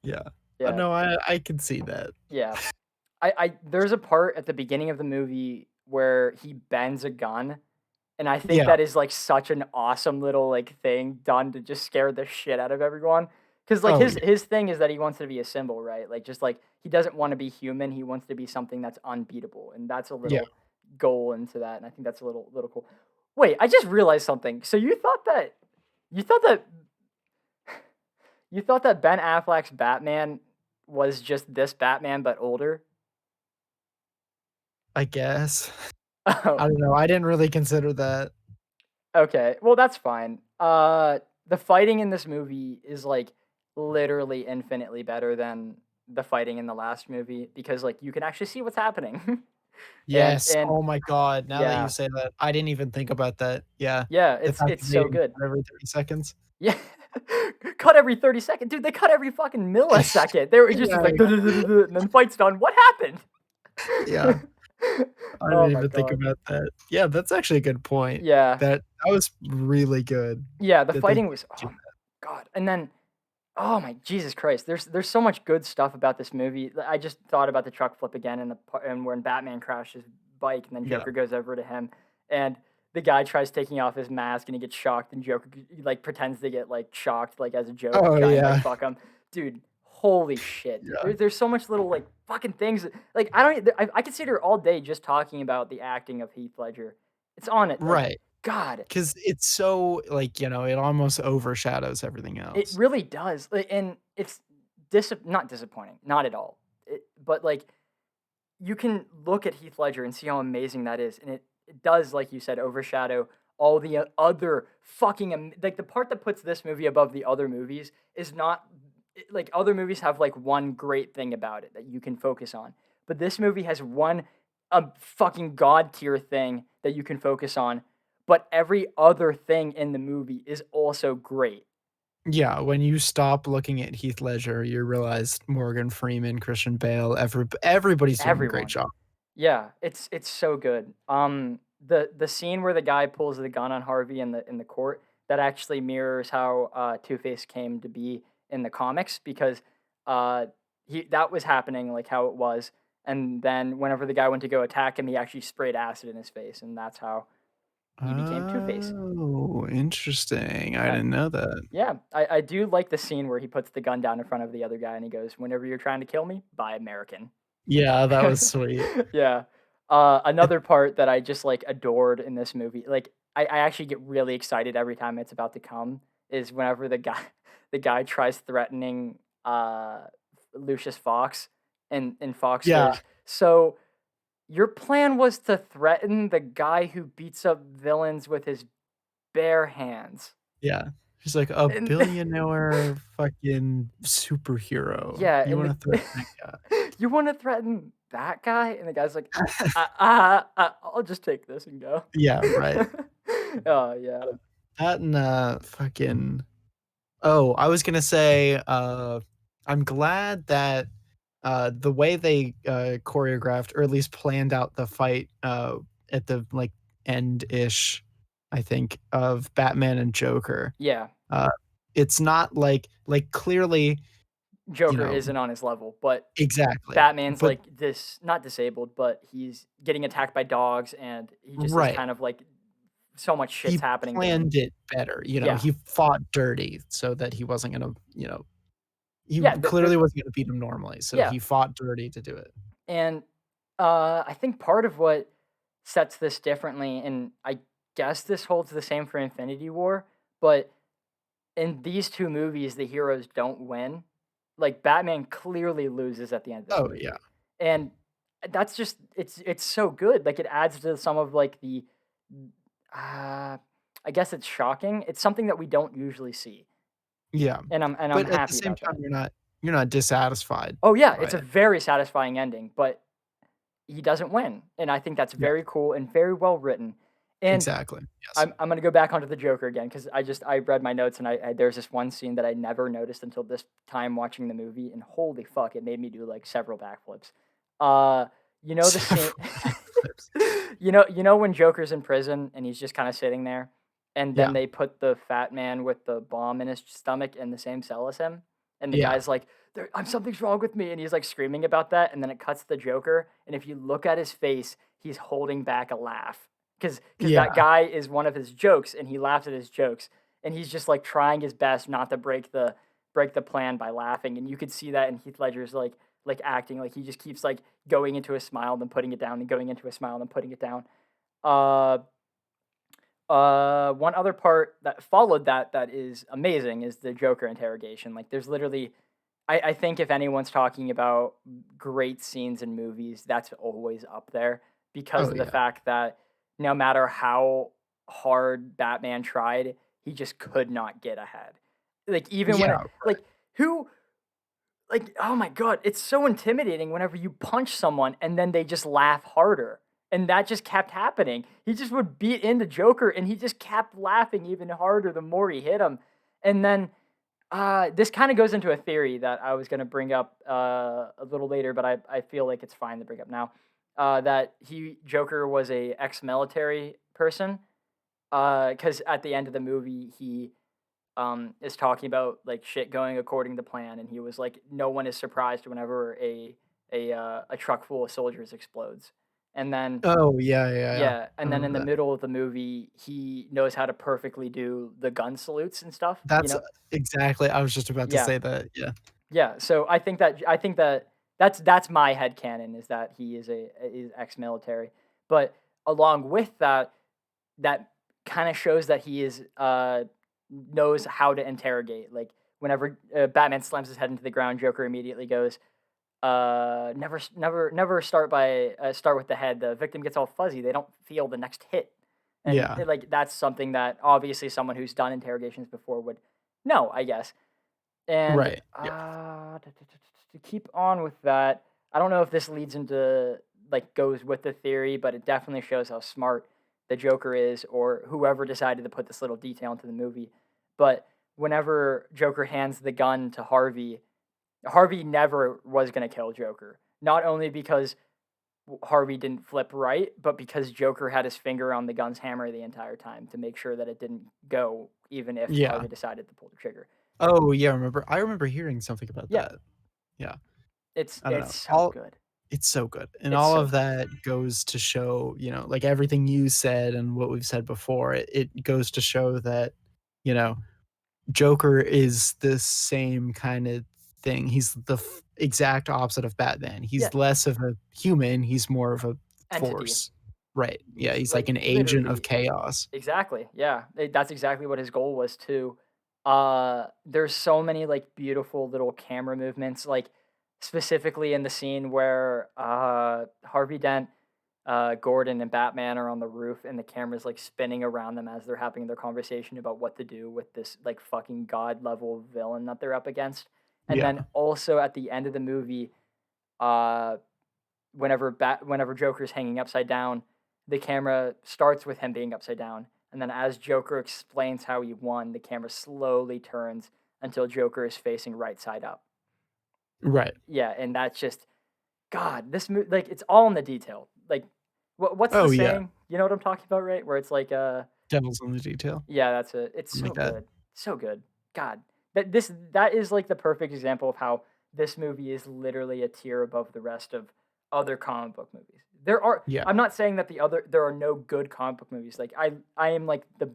[SPEAKER 2] Yeah.
[SPEAKER 1] Yeah.
[SPEAKER 2] No, I can see that.
[SPEAKER 1] Yeah. I there's a part at the beginning of the movie where he bends a gun, and I think
[SPEAKER 2] Yeah.
[SPEAKER 1] that is like such an awesome little like thing done to just scare the shit out of everyone. Cause like
[SPEAKER 2] Oh,
[SPEAKER 1] his
[SPEAKER 2] yeah.
[SPEAKER 1] his thing is that he wants to be a symbol, right? Like just like he doesn't want to be human, he wants to be something that's unbeatable, and that's a
[SPEAKER 2] Yeah.
[SPEAKER 1] little goal into that, and I think that's a little cool. Wait, I just realized something. So you thought that you thought that Ben Affleck's Batman was just this Batman but older?
[SPEAKER 2] I guess.
[SPEAKER 1] Oh,
[SPEAKER 2] I don't know, I didn't really consider that.
[SPEAKER 1] okay. Well, that's fine. The fighting in this movie is like literally infinitely better than the fighting in the last movie because like you can actually see what's happening. and
[SPEAKER 2] Yes.
[SPEAKER 1] and
[SPEAKER 2] Oh my god, now that you
[SPEAKER 1] yeah.
[SPEAKER 2] say that, I didn't even think about that. Yeah.
[SPEAKER 1] Yeah,
[SPEAKER 2] The fact
[SPEAKER 1] it's
[SPEAKER 2] that they
[SPEAKER 1] so
[SPEAKER 2] didn't
[SPEAKER 1] good.
[SPEAKER 2] cut every 30 seconds.
[SPEAKER 1] Yeah. Cut every 30 seconds. Dude, they cut every fucking millisecond. They were just
[SPEAKER 2] Yeah,
[SPEAKER 1] like and then fight's done. What happened?
[SPEAKER 2] yeah. I
[SPEAKER 1] Oh
[SPEAKER 2] didn't
[SPEAKER 1] my
[SPEAKER 2] even think
[SPEAKER 1] god.
[SPEAKER 2] about that. Yeah, that's actually a good point.
[SPEAKER 1] Yeah.
[SPEAKER 2] That was really good
[SPEAKER 1] Yeah, the
[SPEAKER 2] that they
[SPEAKER 1] fighting was
[SPEAKER 2] did
[SPEAKER 1] oh god. And then oh my Jesus Christ! There's so much good stuff about this movie. I just thought about the truck flip again, and and when Batman crashes his bike, and then
[SPEAKER 2] yeah.
[SPEAKER 1] Joker goes over to him, and the guy tries taking off his mask, and he gets shocked, and Joker like pretends to get like shocked, like as a joke,
[SPEAKER 2] Oh,
[SPEAKER 1] trying to like
[SPEAKER 2] yeah.
[SPEAKER 1] fuck him. Dude, holy shit, dude!
[SPEAKER 2] Yeah.
[SPEAKER 1] There's so much little like fucking things. Like I don't, I could sit here all day just talking about the acting of Heath Ledger. It's on it, like
[SPEAKER 2] Right.
[SPEAKER 1] God.
[SPEAKER 2] 'Cause it's so, like, it almost overshadows everything
[SPEAKER 1] It
[SPEAKER 2] else.
[SPEAKER 1] really does, and it's not disappointing, not at all. But like you can look at Heath Ledger and see how amazing that is, and it does, like you said, overshadow all the other fucking like the part that puts this movie above the other movies is not like other movies have like one great thing about it that you can focus on, but this movie has one a fucking god tier thing that you can focus on, but every other thing in the movie is also great.
[SPEAKER 2] Yeah, when you stop looking at Heath Ledger, you realize Morgan Freeman, Christian Bale, everybody's doing a great
[SPEAKER 1] Everyone.
[SPEAKER 2] job.
[SPEAKER 1] Yeah, it's so good. The scene where the guy pulls the gun on Harvey in the court that actually mirrors how Two Face came to be in the comics because he that was happening like how it was, and then whenever the guy went to go attack him, he actually sprayed acid in his face, and that's how he became Two Face.
[SPEAKER 2] Oh, interesting. I
[SPEAKER 1] Yeah,
[SPEAKER 2] didn't know that.
[SPEAKER 1] yeah. I do like the scene where he puts the gun down in front of the other guy and he goes, "Whenever you're trying to kill me, buy American."
[SPEAKER 2] Yeah, that was sweet.
[SPEAKER 1] Yeah. Another part that I just like adored in this movie, like I actually get really excited every time it's about to come, is whenever the guy tries threatening Lucius Fox, and Fox
[SPEAKER 2] Yeah,
[SPEAKER 1] goes, "So your plan was to threaten the guy who beats up villains with his bare hands."
[SPEAKER 2] yeah. He's like, "A
[SPEAKER 1] And
[SPEAKER 2] billionaire fucking superhero.
[SPEAKER 1] yeah,
[SPEAKER 2] You
[SPEAKER 1] and
[SPEAKER 2] wanna threaten that guy?"
[SPEAKER 1] you want to threaten that guy? And the guy's like, I'll just take this and go.
[SPEAKER 2] Yeah, right.
[SPEAKER 1] Oh yeah,
[SPEAKER 2] That and, fucking oh, I was gonna say, I'm glad that, the way they, choreographed or at least planned out the fight, at the, like, end-ish, I think, of Batman and Joker,
[SPEAKER 1] yeah.
[SPEAKER 2] uh, it's not clearly, you
[SPEAKER 1] Joker
[SPEAKER 2] know
[SPEAKER 1] isn't on his level, but
[SPEAKER 2] exactly,
[SPEAKER 1] Batman's
[SPEAKER 2] but
[SPEAKER 1] like this not disabled, but he's getting attacked by dogs, and he just is
[SPEAKER 2] right.
[SPEAKER 1] kind of like so much shit's
[SPEAKER 2] He
[SPEAKER 1] happening to him.
[SPEAKER 2] planned it better,
[SPEAKER 1] Yeah,
[SPEAKER 2] he fought dirty so that he wasn't gonna, he
[SPEAKER 1] yeah,
[SPEAKER 2] clearly wasn't gonna beat him normally, so
[SPEAKER 1] yeah.
[SPEAKER 2] he fought dirty to do it.
[SPEAKER 1] And I think part of what sets this differently, and I guess this holds the same for Infinity War, but in these two movies, the heroes don't win. Like Batman clearly loses at the end of this
[SPEAKER 2] Oh
[SPEAKER 1] movie,
[SPEAKER 2] yeah.
[SPEAKER 1] and that's just it's so good. Like it adds to some of like the, uh, I guess it's shocking. It's something that we don't usually see,
[SPEAKER 2] Yeah.
[SPEAKER 1] and I'm
[SPEAKER 2] But at the
[SPEAKER 1] happy
[SPEAKER 2] same
[SPEAKER 1] about
[SPEAKER 2] time,
[SPEAKER 1] that.
[SPEAKER 2] you're not dissatisfied
[SPEAKER 1] Oh yeah,
[SPEAKER 2] by
[SPEAKER 1] it's a
[SPEAKER 2] it.
[SPEAKER 1] very satisfying ending, but he doesn't win, and I think that's
[SPEAKER 2] Yeah,
[SPEAKER 1] very cool and very well written. And
[SPEAKER 2] exactly. Yes.
[SPEAKER 1] I'm gonna go back onto the Joker again because I read my notes and there's this one scene that I never noticed until this time watching the movie, and holy fuck, it made me do like several backflips. Uh, you know the scene,
[SPEAKER 2] Several backflips.
[SPEAKER 1] you know when Joker's in prison and he's just kind of sitting there, and then
[SPEAKER 2] Yeah.
[SPEAKER 1] they put the fat man with the bomb in his stomach in the same cell as him, and the
[SPEAKER 2] Yeah.
[SPEAKER 1] guy's like, I'm something's wrong with me," and he's like screaming about that, and then it cuts to the Joker, and if you look at his face, he's holding back a laugh because that
[SPEAKER 2] Yeah.
[SPEAKER 1] guy is one of his jokes, and he laughs at his jokes, and he's just like trying his best not to break the plan by laughing, and you could see that in Heath Ledger's like acting, like he just keeps like going into a smile, then putting it down, then going into a smile, then putting it down. Uh, One other part that followed that is amazing is the Joker interrogation. Like, there's literally, I think if anyone's talking about great scenes in movies, that's always up there because
[SPEAKER 2] Oh,
[SPEAKER 1] of the
[SPEAKER 2] yeah.
[SPEAKER 1] fact that no matter how hard Batman tried, he just could not get ahead. Like, even when
[SPEAKER 2] Yeah,
[SPEAKER 1] it, like, who, like, oh my god, it's so intimidating whenever you punch someone and then they just laugh harder. And that just kept happening. He just would beat into Joker and he just kept laughing even harder the more he hit him. And then this kind of goes into a theory that I was going to bring up a little later, but I feel like it's fine to bring up now. That Joker was a ex-military person. Because at the end of the movie, he is talking about like shit going according to plan, and he was like, no one is surprised whenever a truck full of soldiers explodes, and then
[SPEAKER 2] Oh, yeah, yeah, yeah.
[SPEAKER 1] yeah,
[SPEAKER 2] I
[SPEAKER 1] and then in
[SPEAKER 2] remember
[SPEAKER 1] the
[SPEAKER 2] that.
[SPEAKER 1] middle of the movie, he knows how to perfectly do the gun salutes and stuff. You
[SPEAKER 2] That's
[SPEAKER 1] know,
[SPEAKER 2] exactly I was just about to
[SPEAKER 1] yeah,
[SPEAKER 2] say that, yeah.
[SPEAKER 1] yeah. So I think that that's my headcanon is that he is ex-military, but along with that, that kind of shows that he is knows how to interrogate. Like whenever Batman slams his head into the ground, Joker immediately goes, never start with the head. The victim gets all fuzzy. They don't feel the next hit." And
[SPEAKER 2] Yeah.
[SPEAKER 1] like that's something that obviously someone who's done interrogations before would know, I guess. And
[SPEAKER 2] Right. Yeah.
[SPEAKER 1] to keep on with that, I don't know if this leads into like goes with the theory, but it definitely shows how smart the Joker is, or whoever decided to put this little detail into the movie. But whenever Joker hands the gun to Harvey, Harvey never was going to kill Joker. Not only because Harvey didn't flip right, but because Joker had his finger on the gun's hammer the entire time to make sure that it didn't go, even if
[SPEAKER 2] Yeah.
[SPEAKER 1] Harvey decided to pull the trigger.
[SPEAKER 2] Oh, yeah, I remember hearing something about
[SPEAKER 1] Yeah,
[SPEAKER 2] that. Yeah.
[SPEAKER 1] it's
[SPEAKER 2] I don't
[SPEAKER 1] it's
[SPEAKER 2] know.
[SPEAKER 1] so
[SPEAKER 2] All
[SPEAKER 1] good.
[SPEAKER 2] It's so good, and
[SPEAKER 1] It's
[SPEAKER 2] all
[SPEAKER 1] so
[SPEAKER 2] of
[SPEAKER 1] good.
[SPEAKER 2] that goes to show, like everything you said and what we've said before, it goes to show that, you know, Joker is the same kinda thing. He's the exact opposite of Batman.
[SPEAKER 1] Yeah,
[SPEAKER 2] He's less of a human, he's more of a
[SPEAKER 1] entity.
[SPEAKER 2] force. Right. Yeah,
[SPEAKER 1] He's
[SPEAKER 2] he's like
[SPEAKER 1] like
[SPEAKER 2] an agent of
[SPEAKER 1] literally
[SPEAKER 2] chaos.
[SPEAKER 1] exactly. Yeah, that's exactly what his goal was too. There's so many like beautiful little camera movements, like specifically in the scene where Harvey Dent, Gordon, and Batman are on the roof, and the camera's like spinning around them as they're having their conversation about what to do with this like fucking god level villain that they're up against. And then
[SPEAKER 2] Yeah.
[SPEAKER 1] also at the end of the movie, uh, whenever Joker's hanging upside down, the camera starts with him being upside down, and then as Joker explains how he won, the camera slowly turns until Joker is facing right side up.
[SPEAKER 2] Right.
[SPEAKER 1] Yeah, and that's just God. Like it's all in the detail. Like, what's the
[SPEAKER 2] Oh, yeah.
[SPEAKER 1] saying? You know what I'm talking about, right? Where it's like,
[SPEAKER 2] Devil's in the detail.
[SPEAKER 1] yeah, that's it. It's
[SPEAKER 2] Something
[SPEAKER 1] so
[SPEAKER 2] like that.
[SPEAKER 1] good, so good. God, that is like the perfect example of how this movie is literally a tier above the rest of other comic book movies. There are.
[SPEAKER 2] Yeah.
[SPEAKER 1] I'm not saying that there are no good comic book movies. Like I am like the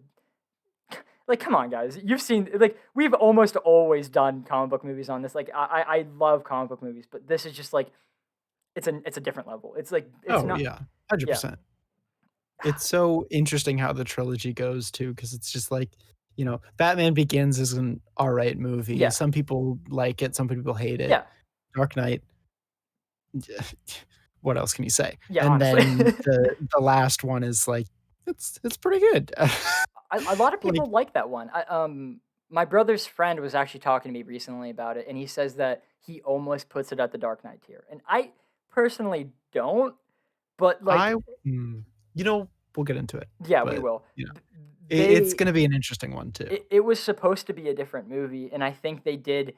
[SPEAKER 1] like come on guys, you've seen like we've almost always done comic book movies on this. Like I love comic book movies, but this is just like it's a different level. It's like it's
[SPEAKER 2] Oh,
[SPEAKER 1] not
[SPEAKER 2] yeah.
[SPEAKER 1] yeah
[SPEAKER 2] 100%. It's so interesting how the trilogy goes too, because it's just like, Batman Begins is an alright movie.
[SPEAKER 1] Yeah,
[SPEAKER 2] Some people like it, some people hate it.
[SPEAKER 1] yeah,
[SPEAKER 2] Dark Knight, what else can you say?
[SPEAKER 1] yeah.
[SPEAKER 2] And
[SPEAKER 1] Honestly,
[SPEAKER 2] then the last one is like, it's pretty good.
[SPEAKER 1] a lot of
[SPEAKER 2] Like,
[SPEAKER 1] people like that one. My brother's friend was actually talking to me recently about it, and he says that he almost puts it at the Dark Knight tier, and I personally don't. But like,
[SPEAKER 2] I mm, you know, we'll get into it,
[SPEAKER 1] yeah, we
[SPEAKER 2] but,
[SPEAKER 1] will.
[SPEAKER 2] you know,
[SPEAKER 1] Th-
[SPEAKER 2] it's
[SPEAKER 1] They
[SPEAKER 2] gonna be an interesting one too.
[SPEAKER 1] it was supposed to be a different movie, and I think they did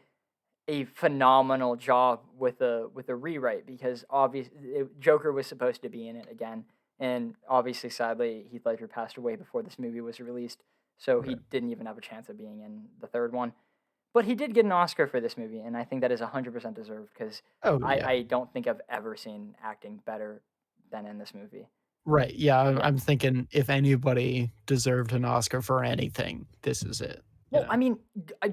[SPEAKER 1] a phenomenal job with a rewrite because obviously Joker was supposed to be in it again, and obviously, sadly, Heath Ledger passed away before this movie was released, so he
[SPEAKER 2] Right.
[SPEAKER 1] didn't even have a chance of being in the third one. But he did get an Oscar for this movie, and I think that is 100% deserved because
[SPEAKER 2] Oh,
[SPEAKER 1] I,
[SPEAKER 2] yeah.
[SPEAKER 1] I don't think I've ever seen acting better than in this movie.
[SPEAKER 2] Right, yeah, I'm
[SPEAKER 1] Again,
[SPEAKER 2] thinking if anybody deserved an Oscar for anything, this is it, you
[SPEAKER 1] well,
[SPEAKER 2] know?
[SPEAKER 1] I mean,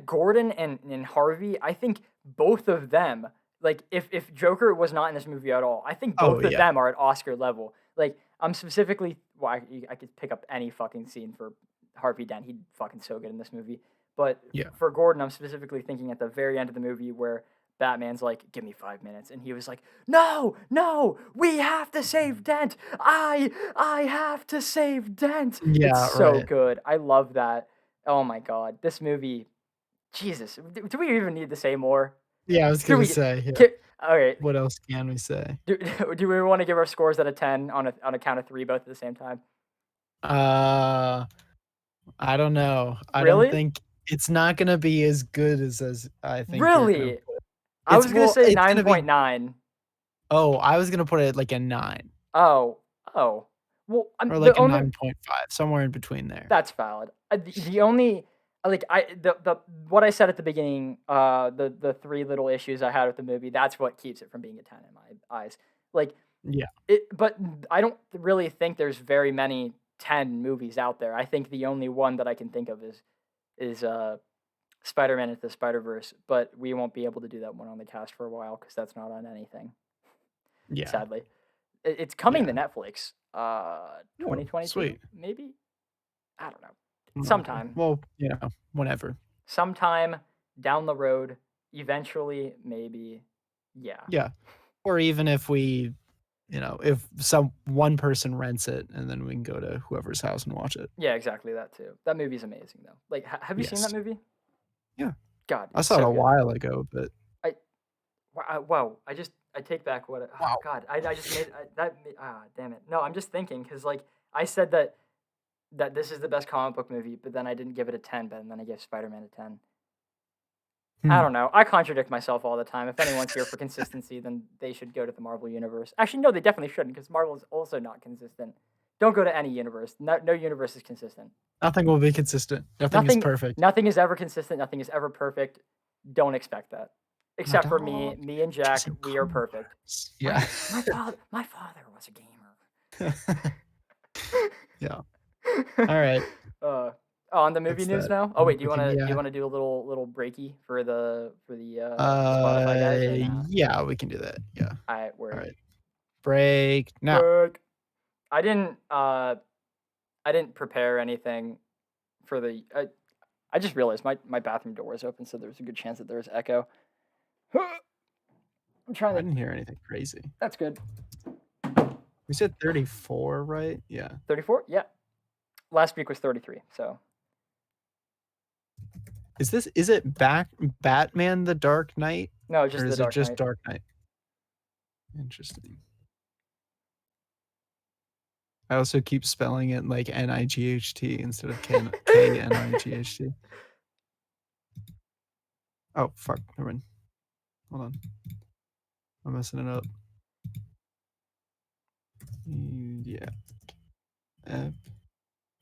[SPEAKER 1] Gordon and Harvey, I think both of them, like, if Joker was not in this movie at all, I think
[SPEAKER 2] Oh,
[SPEAKER 1] both of
[SPEAKER 2] yeah.
[SPEAKER 1] them are at Oscar level. Like, I'm specifically, well, I could pick up any fucking scene for Harvey Dent. He'd fucking so good in this movie. But
[SPEAKER 2] Yeah.
[SPEAKER 1] for Gordon, I'm specifically thinking at the very end of the movie where Batman's like, "Give me 5 minutes," and he was like, "No, no, we have to save Dent. I have to save Dent." It's
[SPEAKER 2] Yeah,
[SPEAKER 1] so
[SPEAKER 2] right.
[SPEAKER 1] good. I love that. Oh my god, this movie, Jesus, do we even need to say more?
[SPEAKER 2] Yeah, I was
[SPEAKER 1] Do
[SPEAKER 2] gonna
[SPEAKER 1] we?
[SPEAKER 2] say, yeah.
[SPEAKER 1] All right.
[SPEAKER 2] What else can we say?
[SPEAKER 1] Do, do we want to give our scores out of 10 on a count of three, both at the same time?
[SPEAKER 2] Uh, I don't know. I don't
[SPEAKER 1] Really?
[SPEAKER 2] think it's not gonna be as good as I think you're gonna
[SPEAKER 1] Really?
[SPEAKER 2] put
[SPEAKER 1] I was gonna say
[SPEAKER 2] it's gonna be
[SPEAKER 1] 9.9.
[SPEAKER 2] I was gonna put it like a 9
[SPEAKER 1] Oh, oh. Well,
[SPEAKER 2] or
[SPEAKER 1] the
[SPEAKER 2] like a
[SPEAKER 1] only
[SPEAKER 2] 9.5, somewhere in between there.
[SPEAKER 1] that's valid. The only like the what I said at the beginning, the three little issues I had with the movie, that's what keeps it from being a 10 in my eyes. Like,
[SPEAKER 2] Yeah,
[SPEAKER 1] but I don't really think there's very many 10 movies out there. I think the only one that I can think of is Spider-Man into the Spider-Verse, but we won't be able to do that one on the cast for a while because that's not on anything,
[SPEAKER 2] yeah,
[SPEAKER 1] sadly. It's coming to
[SPEAKER 2] yeah.
[SPEAKER 1] Netflix,
[SPEAKER 2] Oh,
[SPEAKER 1] 2022,
[SPEAKER 2] sweet.
[SPEAKER 1] maybe? I don't know.
[SPEAKER 2] Okay.
[SPEAKER 1] Sometime.
[SPEAKER 2] Well, whenever.
[SPEAKER 1] Sometime down the road, eventually, maybe. Yeah.
[SPEAKER 2] Yeah. Or even if if one person rents it and then we can go to whoever's house and watch it.
[SPEAKER 1] Yeah, exactly that too. That movie's amazing though. Like, have you seen that
[SPEAKER 2] Yes.
[SPEAKER 1] movie?
[SPEAKER 2] Yeah.
[SPEAKER 1] God,
[SPEAKER 2] I
[SPEAKER 1] it's
[SPEAKER 2] saw it
[SPEAKER 1] so
[SPEAKER 2] a
[SPEAKER 1] good.
[SPEAKER 2] while ago, but
[SPEAKER 1] I wow. I take back what. Oh,
[SPEAKER 2] wow.
[SPEAKER 1] God, I just made damn it. No, I'm just thinking because like I said that this is the best comic book movie, but then I didn't give it a 10, but then I gave Spider-Man a 10. I
[SPEAKER 2] Hmm.
[SPEAKER 1] don't know. I contradict myself all the time. If anyone's here for consistency, then they should go to the Marvel universe. Actually, no, they definitely shouldn't because Marvel is also not consistent. Don't go to any universe. No universe is consistent.
[SPEAKER 2] Nothing will be consistent. Nothing is
[SPEAKER 1] Nothing
[SPEAKER 2] perfect.
[SPEAKER 1] nothing is ever consistent. Nothing is ever perfect. Don't expect that.
[SPEAKER 2] Not
[SPEAKER 1] Except for
[SPEAKER 2] all
[SPEAKER 1] me and Jack,
[SPEAKER 2] chasing
[SPEAKER 1] we are perfect.
[SPEAKER 2] cars.
[SPEAKER 1] My
[SPEAKER 2] Yeah.
[SPEAKER 1] my father was a
[SPEAKER 2] Yeah.
[SPEAKER 1] gamer.
[SPEAKER 2] Alright.
[SPEAKER 1] uh, on the movie
[SPEAKER 2] That's
[SPEAKER 1] news
[SPEAKER 2] that.
[SPEAKER 1] now. Oh
[SPEAKER 2] We
[SPEAKER 1] wait,
[SPEAKER 2] can
[SPEAKER 1] do you
[SPEAKER 2] yeah.
[SPEAKER 1] wanna do a little breaky for the Spotify guys or nah?
[SPEAKER 2] Yeah, we can do that. Yeah.
[SPEAKER 1] Alright, word.
[SPEAKER 2] Alright. Break now.
[SPEAKER 1] Break. I didn't uh I didn't prepare anything for the. I just realized my bathroom door was open, so there's a good chance that there's echo. I'm trying
[SPEAKER 2] I
[SPEAKER 1] to.
[SPEAKER 2] didn't hear anything crazy.
[SPEAKER 1] That's good.
[SPEAKER 2] We said 34, right? Yeah.
[SPEAKER 1] 34. Yeah. Last week was 33. So
[SPEAKER 2] Is it back Batman the Dark Knight
[SPEAKER 1] no,
[SPEAKER 2] or
[SPEAKER 1] just the
[SPEAKER 2] is it
[SPEAKER 1] Dark
[SPEAKER 2] just
[SPEAKER 1] Knight.
[SPEAKER 2] Dark Knight? Interesting. I also keep spelling it like Night instead of Knight. Oh, fuck. Never mind. Hold on. I'm messing it up. Yeah.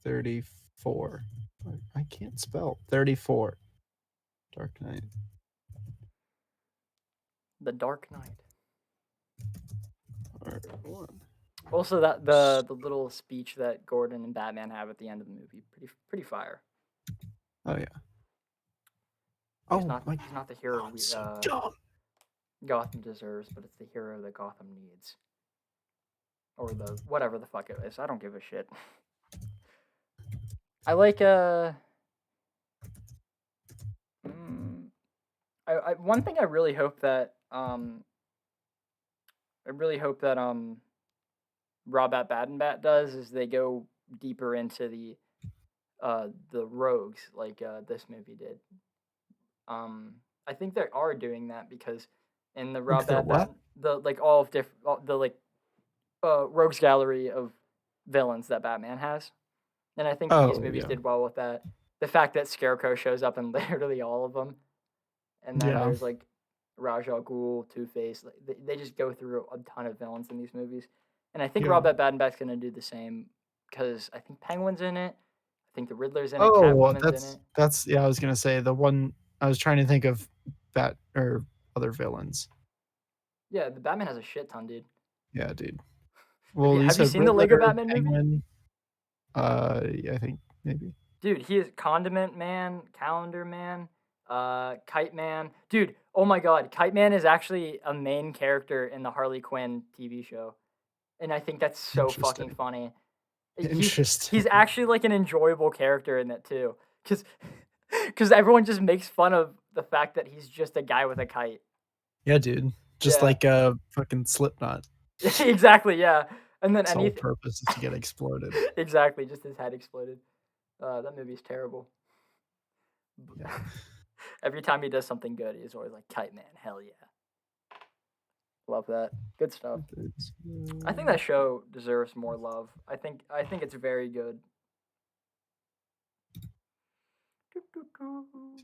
[SPEAKER 2] F34. I can't spell. 34. Dark Knight.
[SPEAKER 1] The Dark Knight.
[SPEAKER 2] Part 1.
[SPEAKER 1] Also, that the little speech that Gordon and Batman have at the end of the movie, pretty fire.
[SPEAKER 2] Oh, yeah. Oh, my
[SPEAKER 1] He's not the
[SPEAKER 2] God,
[SPEAKER 1] hero
[SPEAKER 2] I'm so dumb.
[SPEAKER 1] Gotham deserves, but it's the hero that Gotham needs. or the whatever the fuck it is. I don't give a shit. I like one thing I really hope that Robot Badenbat does is they go deeper into the rogues like this movie did. I think they are doing that because in the
[SPEAKER 2] Like the what?
[SPEAKER 1] the like all of the like rogues gallery of villains that Batman has, and I think these
[SPEAKER 2] Oh
[SPEAKER 1] movies
[SPEAKER 2] yeah,
[SPEAKER 1] did well with that. The fact that Scarecrow shows up in literally all of them, and then
[SPEAKER 2] yeah,
[SPEAKER 1] there's like Ra's al Ghul, Two Face. Like, they just go through a ton of villains in these movies, and I think
[SPEAKER 2] yeah.
[SPEAKER 1] Robert Badenbat's gonna do the same because I think Penguin's in it. I think the Riddler's in it.
[SPEAKER 2] Oh,
[SPEAKER 1] Catwoman's in it.
[SPEAKER 2] that's yeah. I was gonna say the one I was trying to think of Bat or other villains.
[SPEAKER 1] Yeah, the Batman has a shit ton, dude.
[SPEAKER 2] Yeah, dude. Well, you
[SPEAKER 1] Have you
[SPEAKER 2] said
[SPEAKER 1] seen the Lego
[SPEAKER 2] Riddler,
[SPEAKER 1] Batman movie?
[SPEAKER 2] Penguin. Yeah, I think maybe.
[SPEAKER 1] Dude, he is Condiment Man, Calendar Man, Kite Man. Dude, oh my god, Kite Man is actually a main character in the Harley Quinn TV show. And I think that's so fucking
[SPEAKER 2] Interesting.
[SPEAKER 1] funny. He's
[SPEAKER 2] Interesting.
[SPEAKER 1] actually like an enjoyable character in that too. Cause everyone just makes fun of the fact that he's just a guy with a kite.
[SPEAKER 2] Yeah, dude. Just
[SPEAKER 1] Yeah.
[SPEAKER 2] like fucking Slipknot.
[SPEAKER 1] Exactly, yeah. And then
[SPEAKER 2] Sole
[SPEAKER 1] anything
[SPEAKER 2] purpose is to get exploded.
[SPEAKER 1] exactly, just his head exploded. That movie's terrible.
[SPEAKER 2] Yeah.
[SPEAKER 1] Every time he does something good, he's always like, "Kite Man, hell yeah!" Love that. Good stuff. I think that show deserves more love. I think it's very good.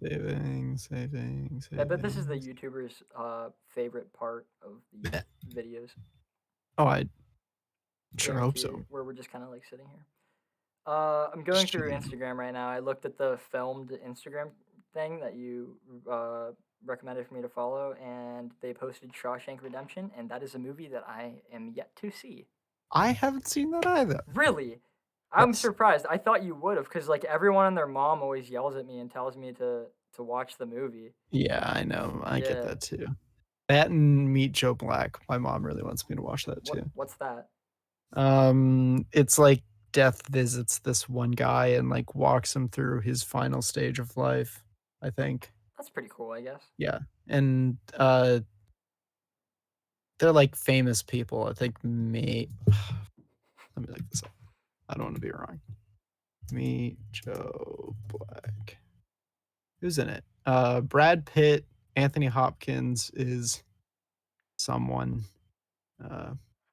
[SPEAKER 2] Saving, saving,
[SPEAKER 1] I bet this is the
[SPEAKER 2] saving.
[SPEAKER 1] YouTuber's favorite part of the videos.
[SPEAKER 2] Oh, I sure hope
[SPEAKER 1] Guarantee
[SPEAKER 2] so.
[SPEAKER 1] it. Where we're just kind of like sitting here. I'm going
[SPEAKER 2] Just
[SPEAKER 1] through
[SPEAKER 2] chilling.
[SPEAKER 1] Instagram right now. I looked at the filmed Instagram thing that you recommended for me to follow, and they posted Shawshank Redemption, and that is a movie that I am yet to see.
[SPEAKER 2] I haven't seen that either.
[SPEAKER 1] Really? I'm
[SPEAKER 2] Yes.
[SPEAKER 1] surprised. I thought you would have, because like everyone and their mom always yells at me and tells me to watch the movie.
[SPEAKER 2] Yeah, I know. I get
[SPEAKER 1] Yeah.
[SPEAKER 2] that too. That and Meet Joe Black. My mom really wants me to watch that too.
[SPEAKER 1] What's that?
[SPEAKER 2] It's like Death visits this one guy and like walks him through his final stage of life, I think.
[SPEAKER 1] That's pretty cool, I guess.
[SPEAKER 2] Yeah. And they're like famous people. I think let me look this up. I don't want to be wrong. Meet Joe Black. Who's in it? Brad Pitt, Anthony Hopkins is someone.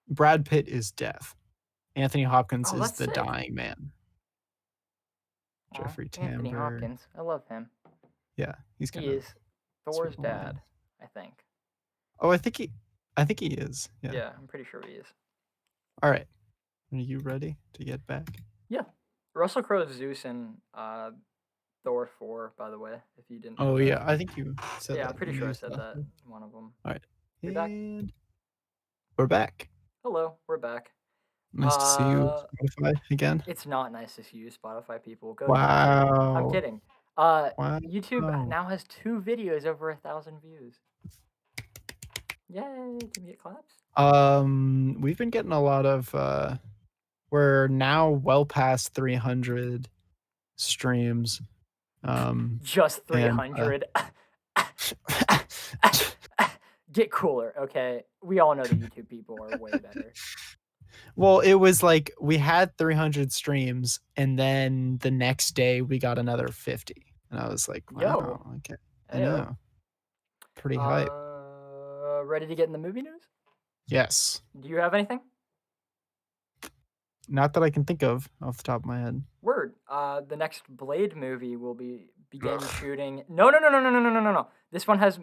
[SPEAKER 2] Brad Pitt is death. Anthony Hopkins
[SPEAKER 1] Oh,
[SPEAKER 2] is
[SPEAKER 1] that's
[SPEAKER 2] the
[SPEAKER 1] sick.
[SPEAKER 2] dying man.
[SPEAKER 1] Aw,
[SPEAKER 2] Jeffrey
[SPEAKER 1] Anthony
[SPEAKER 2] Tambor.
[SPEAKER 1] Hopkins. I love him.
[SPEAKER 2] Yeah, he's kind
[SPEAKER 1] He
[SPEAKER 2] of
[SPEAKER 1] is Thor's
[SPEAKER 2] sweet boy.
[SPEAKER 1] dad, I think.
[SPEAKER 2] Oh, I think he is. Yeah.
[SPEAKER 1] Yeah, I'm pretty sure he is.
[SPEAKER 2] All right. Are you ready to get back?
[SPEAKER 1] Yeah. Russell Crowe's Zeus in Thor 4, by the way, if you didn't know
[SPEAKER 2] Oh
[SPEAKER 1] that.
[SPEAKER 2] yeah, I think you said
[SPEAKER 1] Yeah,
[SPEAKER 2] that.
[SPEAKER 1] I'm pretty
[SPEAKER 2] in
[SPEAKER 1] sure I
[SPEAKER 2] news
[SPEAKER 1] said
[SPEAKER 2] last
[SPEAKER 1] that
[SPEAKER 2] week.
[SPEAKER 1] in one of them.
[SPEAKER 2] All right.
[SPEAKER 1] You're back.
[SPEAKER 2] And we're back.
[SPEAKER 1] Hello, we're back.
[SPEAKER 2] Nice to see you, Spotify, again.
[SPEAKER 1] It's not nice to see you, Spotify people. Go nuts. I'm
[SPEAKER 2] Wow.
[SPEAKER 1] kidding.
[SPEAKER 2] Wow.
[SPEAKER 1] YouTube now has 2 videos over 1,000 views. Yay! Can we get claps?
[SPEAKER 2] We've been getting a lot of we're now well past 300 streams.
[SPEAKER 1] Just
[SPEAKER 2] And
[SPEAKER 1] 300. Get cooler, okay? We all know the YouTube people are way better.
[SPEAKER 2] well, it was like we had 300 streams and then the next day we got another 50. And I was like,
[SPEAKER 1] Yo.
[SPEAKER 2] wow, okay. I
[SPEAKER 1] Ayo.
[SPEAKER 2] know. Pretty hype.
[SPEAKER 1] Ready to get in the movie news?
[SPEAKER 2] Yes.
[SPEAKER 1] Do you have anything?
[SPEAKER 2] Not that I can think of off the top of my head.
[SPEAKER 1] Word. The next Blade movie will begin shooting. No. This one has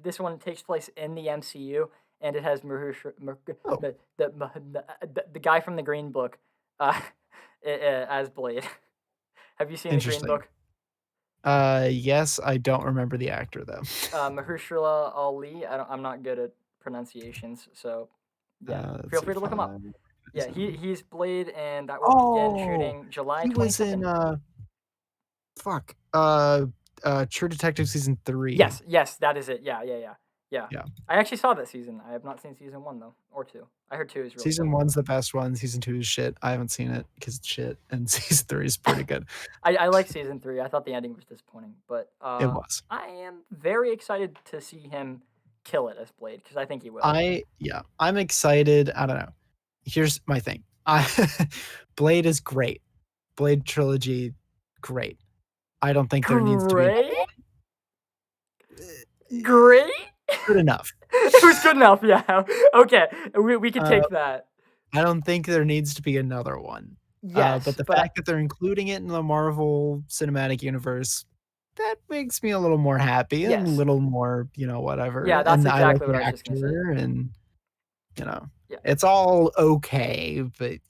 [SPEAKER 1] this one takes place in the MCU, and it has
[SPEAKER 2] Oh.
[SPEAKER 1] the guy from the Green Book as Blade. Have you seen the Green
[SPEAKER 2] Interesting.
[SPEAKER 1] Book?
[SPEAKER 2] Yes, I don't remember the actor though.
[SPEAKER 1] Mahershala Ali. I'm not good at pronunciations, so yeah. Feel free to look him up. Yeah, he's Blade, and that will begin shooting July
[SPEAKER 2] He was in
[SPEAKER 1] 22nd.
[SPEAKER 2] True Detective season 3.
[SPEAKER 1] Yes, that is it. Yeah. Yeah.
[SPEAKER 2] Yeah.
[SPEAKER 1] I actually saw that season. I have not seen season 1 though, or 2. I heard 2 is really
[SPEAKER 2] Season
[SPEAKER 1] good.
[SPEAKER 2] 1's the best one, season 2 is shit. I haven't seen it because it's shit, and season 3 is pretty good.
[SPEAKER 1] I like season 3. I thought the ending was disappointing, but
[SPEAKER 2] It was.
[SPEAKER 1] I am very excited to see him kill it as Blade because I think he will.
[SPEAKER 2] I'm excited. I don't know. Here's my thing. I Blade is great. Blade trilogy, great. I don't think there needs to be
[SPEAKER 1] Great,
[SPEAKER 2] another one.
[SPEAKER 1] great.
[SPEAKER 2] Good enough.
[SPEAKER 1] It was good enough. Yeah. Okay. We could
[SPEAKER 2] Uh,
[SPEAKER 1] take that.
[SPEAKER 2] I don't think there needs to be another one. But
[SPEAKER 1] Yes,
[SPEAKER 2] the
[SPEAKER 1] but
[SPEAKER 2] fact that they're including it in the Marvel Cinematic Universe, that makes me a little more happy and a
[SPEAKER 1] yes.
[SPEAKER 2] little more, whatever.
[SPEAKER 1] Yeah, that's
[SPEAKER 2] And I like
[SPEAKER 1] exactly what
[SPEAKER 2] the
[SPEAKER 1] I was just gonna say.
[SPEAKER 2] actor, and you know,
[SPEAKER 1] Yeah.
[SPEAKER 2] it's all okay, but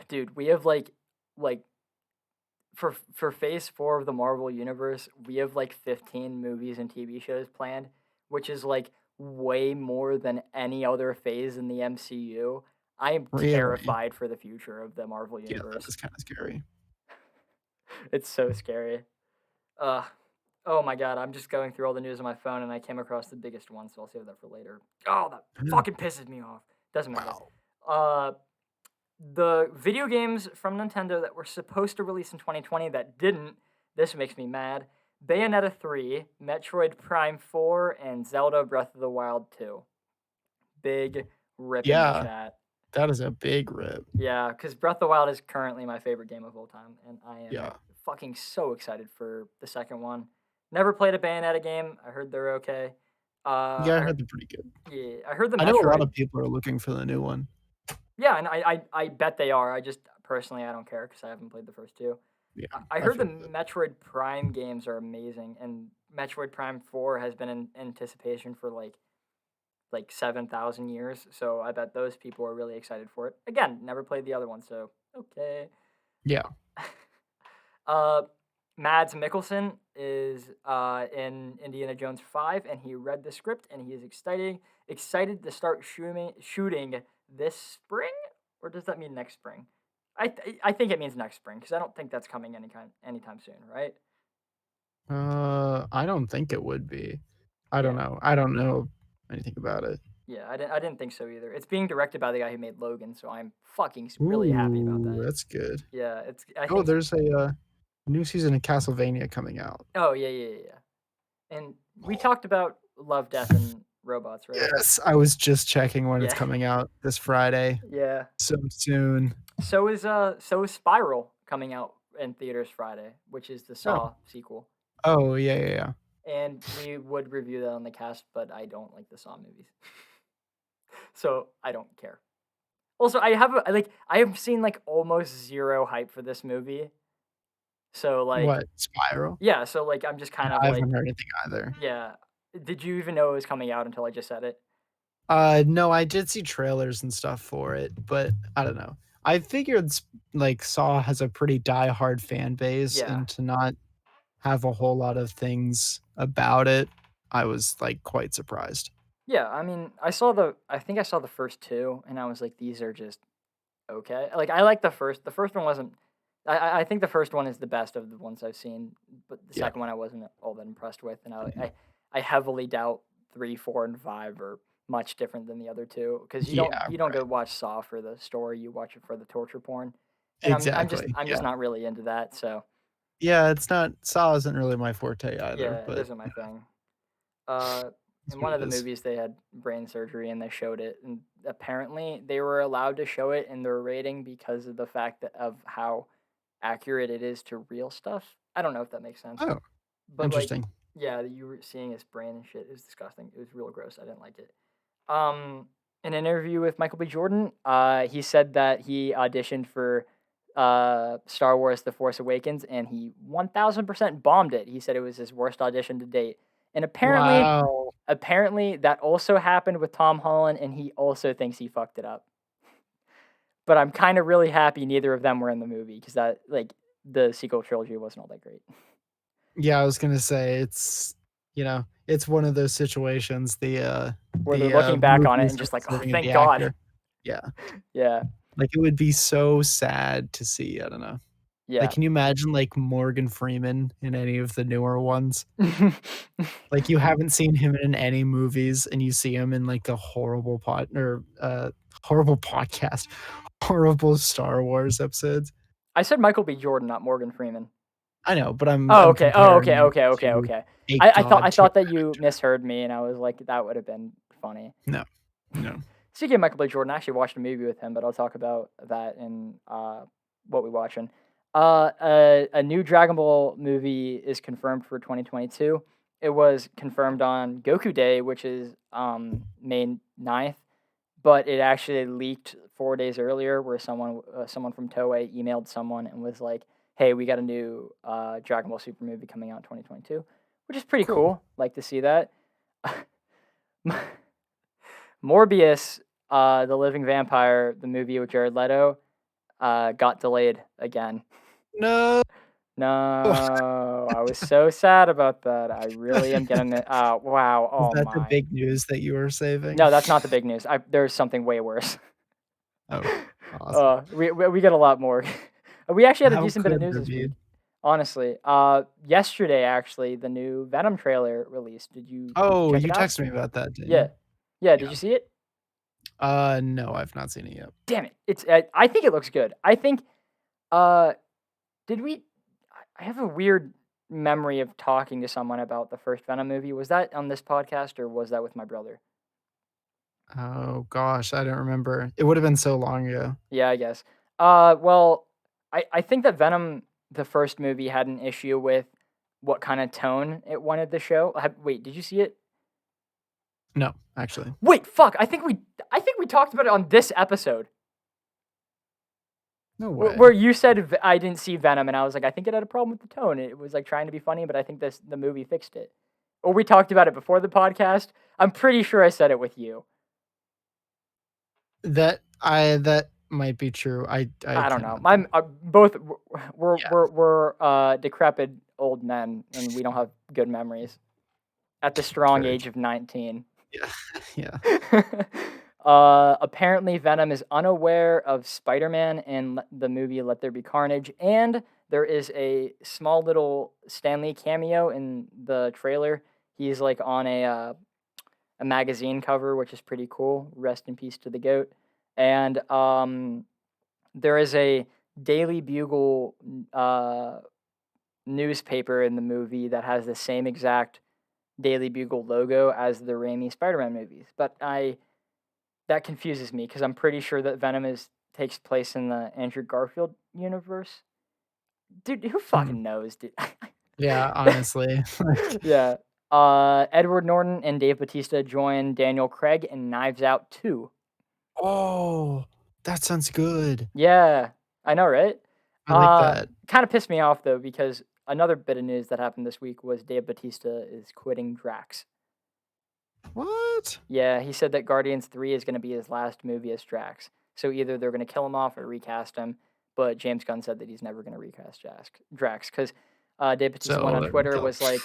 [SPEAKER 1] Dude, we have like for phase 4 of the Marvel universe, we have like 15 movies and TV shows planned, which is like way more than any other phase in the MCU. I am
[SPEAKER 2] really,
[SPEAKER 1] terrified for the future of the Marvel
[SPEAKER 2] yeah, that
[SPEAKER 1] universe.
[SPEAKER 2] is kind of scary.
[SPEAKER 1] It's so scary. Uh oh my god, I'm just going through all the news on my phone and I came across the biggest one, so I'll save that for later. Oh, that fucking pisses me off. Doesn't matter.
[SPEAKER 2] Wow.
[SPEAKER 1] Uh the video games from Nintendo that were supposed to release in 2020 that didn't, this makes me mad. Bayonetta 3, Metroid Prime 4, and Zelda Breath of the Wild 2. Big rip in the
[SPEAKER 2] Yeah,
[SPEAKER 1] chat.
[SPEAKER 2] that is a big rip.
[SPEAKER 1] Yeah, because Breath of the Wild is currently my favorite game of all time, and I am
[SPEAKER 2] Yeah.
[SPEAKER 1] fucking so excited for the second one. Never played a Bayonetta game. I heard they're okay.
[SPEAKER 2] Yeah, I
[SPEAKER 1] I
[SPEAKER 2] heard they're pretty good.
[SPEAKER 1] yeah, I heard the
[SPEAKER 2] I know a lot
[SPEAKER 1] Metroid.
[SPEAKER 2] of people are looking for the new one.
[SPEAKER 1] Yeah, and I bet they are. I just personally I don't care because I haven't played the first two.
[SPEAKER 2] Yeah,
[SPEAKER 1] I
[SPEAKER 2] I've
[SPEAKER 1] heard the
[SPEAKER 2] heard that.
[SPEAKER 1] Metroid Prime games are amazing, and Metroid Prime 4 has been in anticipation for like 7,000 years. So I bet those people are really excited for it. Again, never played the other one, so okay.
[SPEAKER 2] Yeah.
[SPEAKER 1] uh, Mads Mikkelsen is in Indiana Jones 5, and he read the script, and he is excited to start shooting this spring, or does that mean next spring? I think it means next spring because I don't think that's coming anytime soon, right?
[SPEAKER 2] I don't think it would be. I don't
[SPEAKER 1] Yeah,
[SPEAKER 2] know. I don't know anything about it.
[SPEAKER 1] yeah, I didn't think so either. It's being directed by the guy who made Logan, so I'm fucking really happy about
[SPEAKER 2] Ooh,
[SPEAKER 1] that.
[SPEAKER 2] that's good.
[SPEAKER 1] Yeah, I
[SPEAKER 2] Oh,
[SPEAKER 1] think.
[SPEAKER 2] there's a new season of Castlevania coming out.
[SPEAKER 1] Oh yeah. And we talked about Love, Death, and Robots, right?
[SPEAKER 2] Yes, I was just checking when it's
[SPEAKER 1] Yeah,
[SPEAKER 2] coming out this Friday.
[SPEAKER 1] yeah.
[SPEAKER 2] So soon.
[SPEAKER 1] So is Spiral coming out in theaters Friday, which is the
[SPEAKER 2] Oh.
[SPEAKER 1] Saw sequel.
[SPEAKER 2] Oh, yeah, yeah, yeah.
[SPEAKER 1] And we would review that on the cast, but I don't like the Saw movies, so I don't care. Also, I have seen like almost zero hype for this movie, so like
[SPEAKER 2] What, Spiral?
[SPEAKER 1] yeah, so like I'm just
[SPEAKER 2] Yeah,
[SPEAKER 1] kind of
[SPEAKER 2] I
[SPEAKER 1] like
[SPEAKER 2] haven't heard anything either.
[SPEAKER 1] yeah. Did you even know it was coming out until I just said it?
[SPEAKER 2] No, I did see trailers and stuff for it, but I don't know. I figured like Saw has a pretty die-hard fan base,
[SPEAKER 1] Yeah,
[SPEAKER 2] and to not have a whole lot of things about it, I was like quite surprised.
[SPEAKER 1] yeah. I mean, I think I saw the first two, and I was like, these are just okay. Like I like the first. The first one wasn't. I think the first one is the best of the ones I've seen, but the
[SPEAKER 2] Yeah.
[SPEAKER 1] second one I wasn't all that impressed with, and
[SPEAKER 2] Mhm.
[SPEAKER 1] I heavily doubt 3, 4, and 5 are much different than the other two because
[SPEAKER 2] Yeah,
[SPEAKER 1] you don't
[SPEAKER 2] right.
[SPEAKER 1] go watch Saw for the story, you watch it for the torture porn, and
[SPEAKER 2] Exactly.
[SPEAKER 1] I'm just
[SPEAKER 2] Yeah.
[SPEAKER 1] not really into that. So
[SPEAKER 2] Yeah, it's not Saw isn't really my forte either,
[SPEAKER 1] yeah, it
[SPEAKER 2] but
[SPEAKER 1] isn't my thing. Uh,
[SPEAKER 2] it's
[SPEAKER 1] in
[SPEAKER 2] what
[SPEAKER 1] one
[SPEAKER 2] it
[SPEAKER 1] of the
[SPEAKER 2] is.
[SPEAKER 1] movies, they had brain surgery and they showed it, and apparently they were allowed to show it in their rating because of the fact of how accurate it is to real stuff. I don't know if that makes sense,
[SPEAKER 2] Oh,
[SPEAKER 1] but like,
[SPEAKER 2] interesting.
[SPEAKER 1] yeah, you were seeing his brain and shit. It was disgusting. It was real gross. I didn't like it. Um, in an interview with Michael B. Jordan, he said that he auditioned for Star Wars: The Force Awakens, and he 1,000% bombed it. He said it was his worst audition to date, and
[SPEAKER 2] Wow.
[SPEAKER 1] apparently that also happened with Tom Holland, and he also thinks he fucked it up. But I'm kind of really happy neither of them were in the movie because that like the sequel trilogy wasn't all that great.
[SPEAKER 2] Yeah, I was gonna say it's one of those situations,
[SPEAKER 1] Where they're looking back on it
[SPEAKER 2] movies
[SPEAKER 1] and
[SPEAKER 2] are
[SPEAKER 1] just like, oh,
[SPEAKER 2] serving the
[SPEAKER 1] thank God.
[SPEAKER 2] actor. Yeah.
[SPEAKER 1] Yeah.
[SPEAKER 2] Like, it would be so sad to see, I don't know.
[SPEAKER 1] Yeah.
[SPEAKER 2] Like, can you imagine, like, Morgan Freeman in any of the newer ones? Like, you haven't seen him in any movies, and you see him in, like, the horrible podcast, horrible Star Wars episodes.
[SPEAKER 1] I said Michael B. Jordan, not Morgan Freeman.
[SPEAKER 2] I know, but
[SPEAKER 1] Oh,
[SPEAKER 2] I'm
[SPEAKER 1] okay. Oh, okay.
[SPEAKER 2] comparing it
[SPEAKER 1] Okay. Okay.
[SPEAKER 2] to
[SPEAKER 1] Okay.
[SPEAKER 2] a
[SPEAKER 1] I
[SPEAKER 2] god tier
[SPEAKER 1] thought that you
[SPEAKER 2] actor.
[SPEAKER 1] misheard me, and I was like, that would have been funny.
[SPEAKER 2] No, no.
[SPEAKER 1] Speaking of Michael B. Jordan, I actually watched a movie with him, but I'll talk about that in what we watching. A new Dragon Ball movie is confirmed for 2022. It was confirmed on Goku Day, which is May 9th, but it actually leaked 4 days earlier, where someone from Toei emailed someone and was like, "Hey, we got a new Dragon Ball Super movie coming out in 2022," which is pretty
[SPEAKER 2] Cool.
[SPEAKER 1] cool. Like to see that. Morbius, the Living Vampire, the movie with Jared Leto, got delayed again.
[SPEAKER 2] No.
[SPEAKER 1] No, I was so sad about that. I really am getting it. Wow.
[SPEAKER 2] Is
[SPEAKER 1] Oh
[SPEAKER 2] that the
[SPEAKER 1] my.
[SPEAKER 2] big news that you were saving?
[SPEAKER 1] No, that's not the big news. There's something way worse.
[SPEAKER 2] Oh, awesome.
[SPEAKER 1] We get a lot more. We actually had a
[SPEAKER 2] How
[SPEAKER 1] decent bit of
[SPEAKER 2] could
[SPEAKER 1] news
[SPEAKER 2] there
[SPEAKER 1] this
[SPEAKER 2] be?
[SPEAKER 1] week. Honestly, yesterday actually the new Venom trailer released. Did you
[SPEAKER 2] Oh,
[SPEAKER 1] check
[SPEAKER 2] you
[SPEAKER 1] it out?
[SPEAKER 2] texted me about that, didn't
[SPEAKER 1] Yeah,
[SPEAKER 2] you?
[SPEAKER 1] yeah. Did
[SPEAKER 2] Yeah.
[SPEAKER 1] you see it?
[SPEAKER 2] No, I've not seen it yet.
[SPEAKER 1] Damn it! It's. I think it looks good. I think. Did we? I have a weird memory of talking to someone about the first Venom movie. Was that on this podcast or was that with my brother?
[SPEAKER 2] Oh gosh, I don't remember. It would have been so long ago.
[SPEAKER 1] Yeah, I guess. Well, I think that Venom, the first movie, had an issue with what kind of tone it wanted to show. Wait, did you see it?
[SPEAKER 2] No, actually.
[SPEAKER 1] Wait, fuck! I think we talked about it on this episode.
[SPEAKER 2] No way.
[SPEAKER 1] Where you said I didn't see Venom, and I was like, I think it had a problem with the tone. It was like trying to be funny, but I think the movie fixed it. Or we talked about it before the podcast. I'm pretty sure I said it with you.
[SPEAKER 2] That might be true. I
[SPEAKER 1] don't know.
[SPEAKER 2] cannot think.
[SPEAKER 1] Both
[SPEAKER 2] Yeah.
[SPEAKER 1] we're decrepit old men, and we don't have good memories at the strong
[SPEAKER 2] Very
[SPEAKER 1] age of 19.
[SPEAKER 2] Yeah. Yeah.
[SPEAKER 1] Apparently, Venom is unaware of Spider-Man and the movie Let There Be Carnage, and there is a small little Stan Lee cameo in the trailer. He's like on a magazine cover, which is pretty cool. Rest in peace to the goat. And there is a Daily Bugle newspaper in the movie that has the same exact Daily Bugle logo as the Raimi Spider-Man movies. But that confuses me because I'm pretty sure that Venom takes place in the Andrew Garfield universe. Dude, who fucking knows, dude?
[SPEAKER 2] Yeah, honestly.
[SPEAKER 1] Yeah. Edward Norton and Dave Bautista join Daniel Craig in Knives Out 2.
[SPEAKER 2] Oh, that sounds good.
[SPEAKER 1] Yeah, I know, right?
[SPEAKER 2] I like that.
[SPEAKER 1] Kind of pissed me off though because another bit of news that happened this week was Dave Bautista is quitting Drax.
[SPEAKER 2] What?
[SPEAKER 1] Yeah, he said that Guardians 3 is going to be his last movie as Drax. So either they're going to kill him off or recast him. But James Gunn said that he's never going to recast Drax because Dave Bautista went on
[SPEAKER 2] So
[SPEAKER 1] Twitter was like,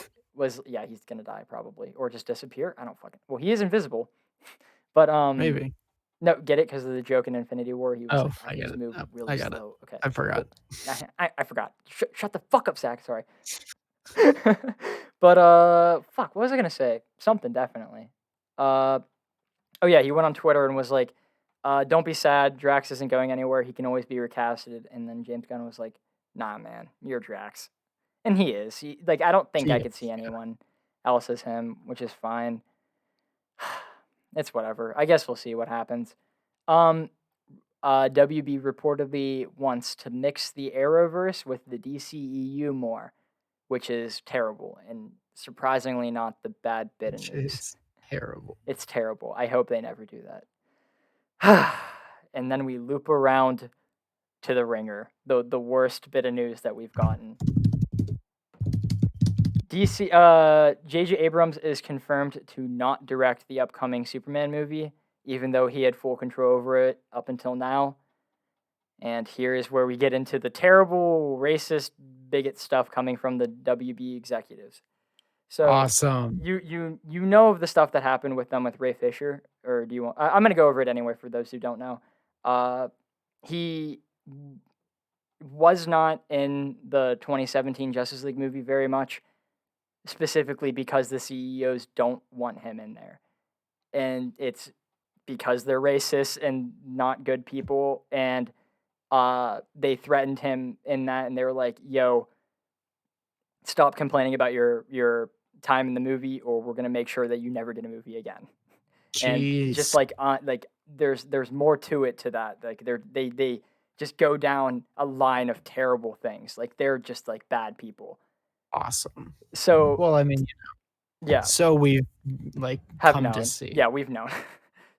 [SPEAKER 1] yeah, he's going to die probably or just disappear. I don't fucking. Well, he is invisible, but
[SPEAKER 2] maybe.
[SPEAKER 1] no, get it because of the joke in Infinity War. He was
[SPEAKER 2] Oh,
[SPEAKER 1] like,
[SPEAKER 2] I get
[SPEAKER 1] just
[SPEAKER 2] it.
[SPEAKER 1] move
[SPEAKER 2] Oh,
[SPEAKER 1] really
[SPEAKER 2] I got it.
[SPEAKER 1] slow. Okay,
[SPEAKER 2] I forgot.
[SPEAKER 1] cool. I forgot. Shut the fuck up, Zach. Sorry. But fuck, what was I gonna say? Something definitely. Oh yeah, he went on Twitter and was like, "Don't be sad. Drax isn't going anywhere. He can always be recasted." And then James Gunn was like, "Nah, man, you're Drax," and he is. I don't think I
[SPEAKER 2] Yeah,
[SPEAKER 1] could see anyone else as him, which is fine. It's whatever. I guess we'll see what happens. WB reportedly wants to mix the Arrowverse with the DCEU more, which is terrible and surprisingly not the bad bit of
[SPEAKER 2] which
[SPEAKER 1] news.
[SPEAKER 2] is terrible.
[SPEAKER 1] It's terrible. I hope they never do that. And then we loop around to the ringer, the worst bit of news that we've gotten. J.J. Abrams is confirmed to not direct the upcoming Superman movie, even though he had full control over it up until now. And here is where we get into the terrible, racist, bigot stuff coming from the WB executives. So
[SPEAKER 2] Awesome.
[SPEAKER 1] you know of the stuff that happened with them with Ray Fisher, or do you want? I'm gonna go over it anyway for those who don't know. He was not in the 2017 Justice League movie very much, specifically because the CEOs don't want him in there. And it's because they're racist and not good people, and they threatened him in that, and they were like, yo, stop complaining about your time in the movie, or we're going to make sure that you never get a movie again. And just
[SPEAKER 2] Jeez.
[SPEAKER 1] like there's more to it to that. Like they just go down a line of terrible things. Like they're just like bad people.
[SPEAKER 2] Awesome.
[SPEAKER 1] So
[SPEAKER 2] Well, I mean,
[SPEAKER 1] yeah,
[SPEAKER 2] so we've like
[SPEAKER 1] have
[SPEAKER 2] come to
[SPEAKER 1] known.
[SPEAKER 2] see.
[SPEAKER 1] Yeah, we've known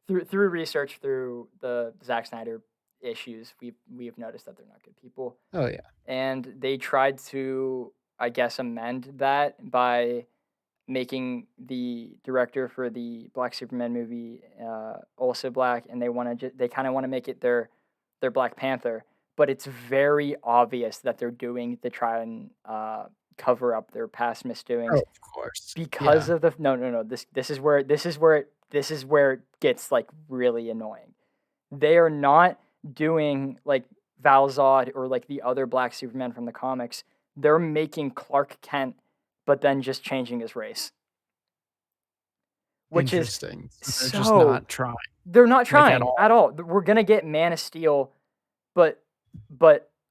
[SPEAKER 1] through research, through the Zack Snyder issues. We've noticed that they're not good people,
[SPEAKER 2] Oh yeah.
[SPEAKER 1] and they tried to, I guess, amend that by making the director for the Black Superman movie also black, and they kind of want to make it their Black Panther, but it's very obvious that they're doing to try and cover up their past
[SPEAKER 2] Oh,
[SPEAKER 1] misdoings
[SPEAKER 2] of course.
[SPEAKER 1] because
[SPEAKER 2] Yeah.
[SPEAKER 1] of the no this is where it gets like really annoying. They are not doing like Val Zod or like the other Black Superman from the comics. They're making Clark Kent, but then just changing his race, which is
[SPEAKER 2] Interesting. So they're just
[SPEAKER 1] so
[SPEAKER 2] not trying,
[SPEAKER 1] they're not
[SPEAKER 2] like, at
[SPEAKER 1] trying
[SPEAKER 2] all.
[SPEAKER 1] at all. We're gonna get Man of Steel, but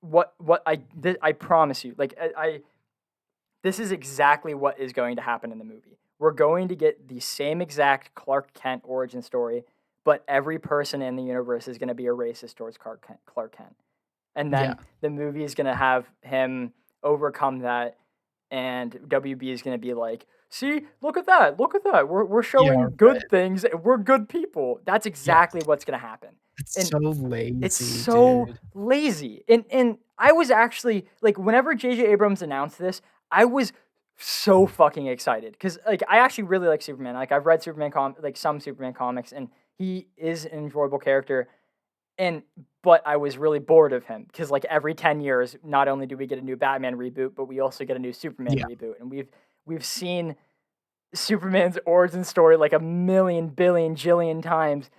[SPEAKER 1] what I promise you, like I this is exactly what is going to happen in the movie. We're going to get the same exact Clark Kent origin story, but every person in the universe is going to be a racist towards Clark Kent. And
[SPEAKER 2] Yeah.
[SPEAKER 1] then the movie is going to have him overcome that, and WB is going to be like, see, look at that. Look at that. We're
[SPEAKER 2] Yeah,
[SPEAKER 1] showing
[SPEAKER 2] right.
[SPEAKER 1] good things. We're good people. That's
[SPEAKER 2] Yeah.
[SPEAKER 1] exactly what's going to happen.
[SPEAKER 2] It's
[SPEAKER 1] And
[SPEAKER 2] so
[SPEAKER 1] it's
[SPEAKER 2] lazy,
[SPEAKER 1] so
[SPEAKER 2] dude.
[SPEAKER 1] lazy. And I was actually like, whenever JJ Abrams announced this, I was so fucking excited because like I actually really like Superman. Like I've read some Superman comics, and he is an enjoyable character. But I was really bored of him because like every 10 years, not only do we get a new Batman reboot, but we also get a new Superman
[SPEAKER 2] Yeah.
[SPEAKER 1] reboot, and we've seen Superman's origin story like a million billion jillion times.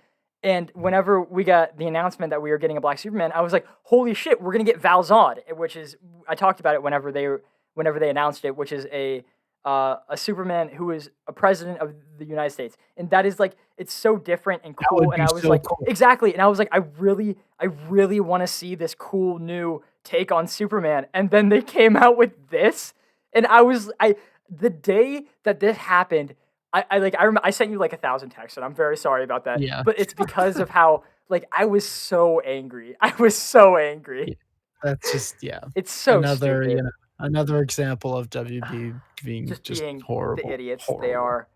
[SPEAKER 1] And whenever we got the announcement that we were getting a Black Superman, I was like, "Holy shit, we're gonna get Val Zod," which is I talked about it whenever they announced it, which is a Superman who is a president of the United States, and that is like it's so different and
[SPEAKER 2] That
[SPEAKER 1] cool.
[SPEAKER 2] would
[SPEAKER 1] And
[SPEAKER 2] be
[SPEAKER 1] I was
[SPEAKER 2] so
[SPEAKER 1] like,
[SPEAKER 2] cool.
[SPEAKER 1] exactly, and I was like, I really want to see this cool new take on Superman. And then they came out with this, and I the day that this happened, I sent you like 1,000 texts, and I'm very sorry about that.
[SPEAKER 2] Yeah.
[SPEAKER 1] But it's because of how like I was so angry. I was so angry.
[SPEAKER 2] Yeah. That's just yeah.
[SPEAKER 1] It's so
[SPEAKER 2] Another,
[SPEAKER 1] stupid.
[SPEAKER 2] another example of WB being
[SPEAKER 1] Just
[SPEAKER 2] just
[SPEAKER 1] being the
[SPEAKER 2] horrible.
[SPEAKER 1] idiots they
[SPEAKER 2] Horrible.
[SPEAKER 1] are.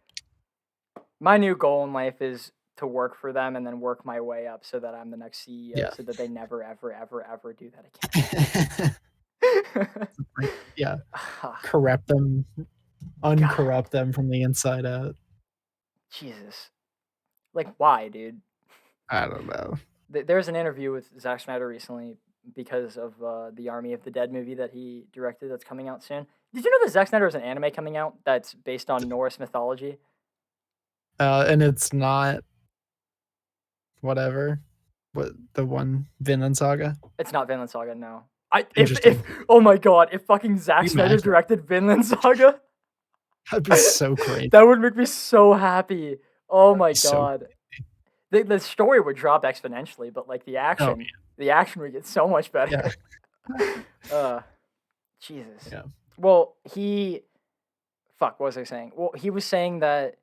[SPEAKER 1] My new goal in life is to work for them and then work my way up so that I'm the next CEO,
[SPEAKER 2] Yeah.
[SPEAKER 1] so that they never ever ever ever do that again.
[SPEAKER 2] Like, yeah. Corrupt them,
[SPEAKER 1] God,
[SPEAKER 2] uncorrupt them from the inside out.
[SPEAKER 1] Jesus. Like, why, dude?
[SPEAKER 2] I don't know.
[SPEAKER 1] There's an interview with Zack Snyder recently because of the Army of the Dead movie that he directed that's coming out soon. Did you know that Zack Snyder has an anime coming out that's based on Norse mythology?
[SPEAKER 2] And it's not whatever. What the one Vinland Saga?
[SPEAKER 1] It's not Vinland Saga, no. If
[SPEAKER 2] Interesting.
[SPEAKER 1] oh my god, if fucking Zack
[SPEAKER 2] You
[SPEAKER 1] Snyder
[SPEAKER 2] imagine?
[SPEAKER 1] directed Vinland Saga,
[SPEAKER 2] That'd be so crazy.
[SPEAKER 1] that would make me so happy. Oh
[SPEAKER 2] That'd
[SPEAKER 1] my
[SPEAKER 2] be so
[SPEAKER 1] god. The story would drop exponentially, but like
[SPEAKER 2] oh
[SPEAKER 1] the action would get so much
[SPEAKER 2] yeah.
[SPEAKER 1] better. uh Jesus.
[SPEAKER 2] Yeah.
[SPEAKER 1] Well, fuck, what was I saying? Well, he was saying that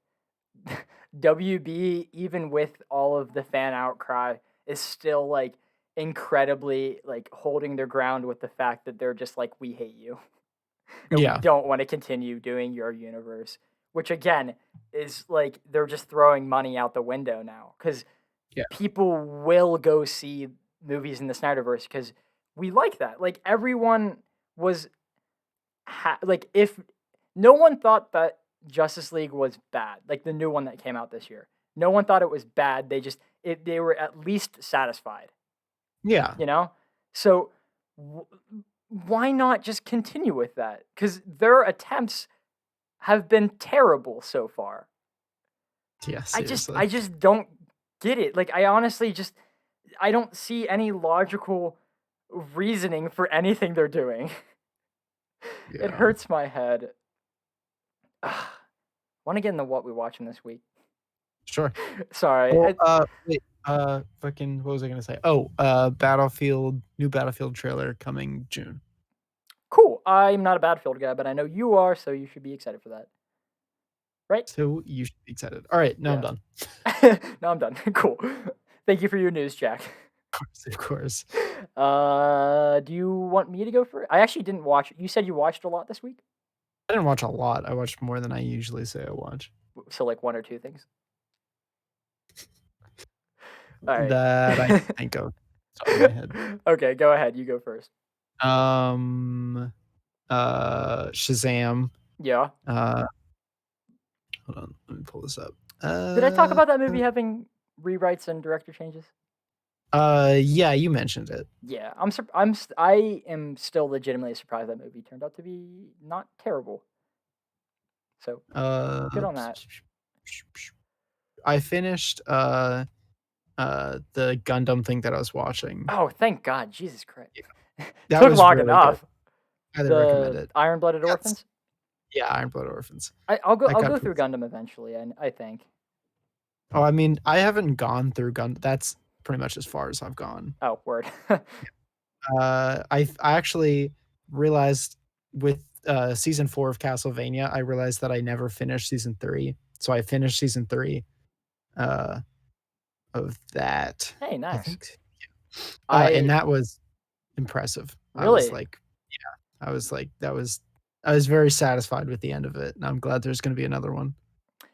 [SPEAKER 1] WB, even with all of the fan outcry, is still like incredibly like holding their ground with the fact that they're just like, we hate you and we
[SPEAKER 2] Yeah.
[SPEAKER 1] don't want to continue doing your universe. Which again is like they're just throwing money out the window now because
[SPEAKER 2] Yeah.
[SPEAKER 1] people will go see movies in the Snyderverse because we like that. Like everyone was like if no one thought that Justice League was bad, like the new one that came out this year. No one thought it was bad. They were at least satisfied,
[SPEAKER 2] Yeah.
[SPEAKER 1] you know? So why not just continue with that? Cuz their attempts have been terrible so far.
[SPEAKER 2] Yeah,
[SPEAKER 1] I just
[SPEAKER 2] seriously.
[SPEAKER 1] I just don't get it. Like I honestly just I don't see any logical reasoning for anything they're doing. It
[SPEAKER 2] Yeah.
[SPEAKER 1] hurts my head. Want to get into what we're watching this week?
[SPEAKER 2] Sure.
[SPEAKER 1] Sorry.
[SPEAKER 2] Well, wait, fucking, what was I gonna say? Oh, new Battlefield trailer coming June.
[SPEAKER 1] Cool. I'm not a Battlefield guy, but I know you are, so you should be excited for that. Right?
[SPEAKER 2] So you should be excited. All right, now I'm
[SPEAKER 1] Yeah.
[SPEAKER 2] done.
[SPEAKER 1] No, I'm done. Cool. Thank you for your news, Jack.
[SPEAKER 2] Of course.
[SPEAKER 1] Do you want me to go first? I actually didn't watch. You said you watched a lot this week,
[SPEAKER 2] I didn't watch a lot. I watched more than I usually say I watch.
[SPEAKER 1] so like one or two things. All right.
[SPEAKER 2] That I can think of off the top of my head.
[SPEAKER 1] Okay, go ahead. You go first.
[SPEAKER 2] Shazam.
[SPEAKER 1] Yeah.
[SPEAKER 2] Hold on, let me pull this up.
[SPEAKER 1] Did I talk about that movie having rewrites and director changes?
[SPEAKER 2] Yeah, you mentioned it.
[SPEAKER 1] Yeah, I am still legitimately surprised that movie turned out to be not terrible. So good on that.
[SPEAKER 2] I finished the Gundam thing that I was watching.
[SPEAKER 1] Oh, thank God, Jesus Christ!
[SPEAKER 2] That
[SPEAKER 1] Took
[SPEAKER 2] was
[SPEAKER 1] long
[SPEAKER 2] really good.
[SPEAKER 1] enough.
[SPEAKER 2] Highly recommend
[SPEAKER 1] The
[SPEAKER 2] it.
[SPEAKER 1] Iron Blooded Orphans.
[SPEAKER 2] Yeah, Iron Blood Orphans.
[SPEAKER 1] I'll go.
[SPEAKER 2] I
[SPEAKER 1] I'll
[SPEAKER 2] got
[SPEAKER 1] go
[SPEAKER 2] pretty.
[SPEAKER 1] through Gundam eventually. I think.
[SPEAKER 2] Oh, I mean, I haven't gone through Gundam. That's pretty much as far as I've gone.
[SPEAKER 1] Oh, word.
[SPEAKER 2] I actually realized with season 4 of Castlevania, I realized that I never finished season 3. So I finished season 3 uh, of that.
[SPEAKER 1] Hey,
[SPEAKER 2] I
[SPEAKER 1] nice.
[SPEAKER 2] think, and
[SPEAKER 1] I
[SPEAKER 2] that was impressive. I was
[SPEAKER 1] really.
[SPEAKER 2] like, yeah, I was like, I was very satisfied with the end of it, and I'm glad there's going to be another one.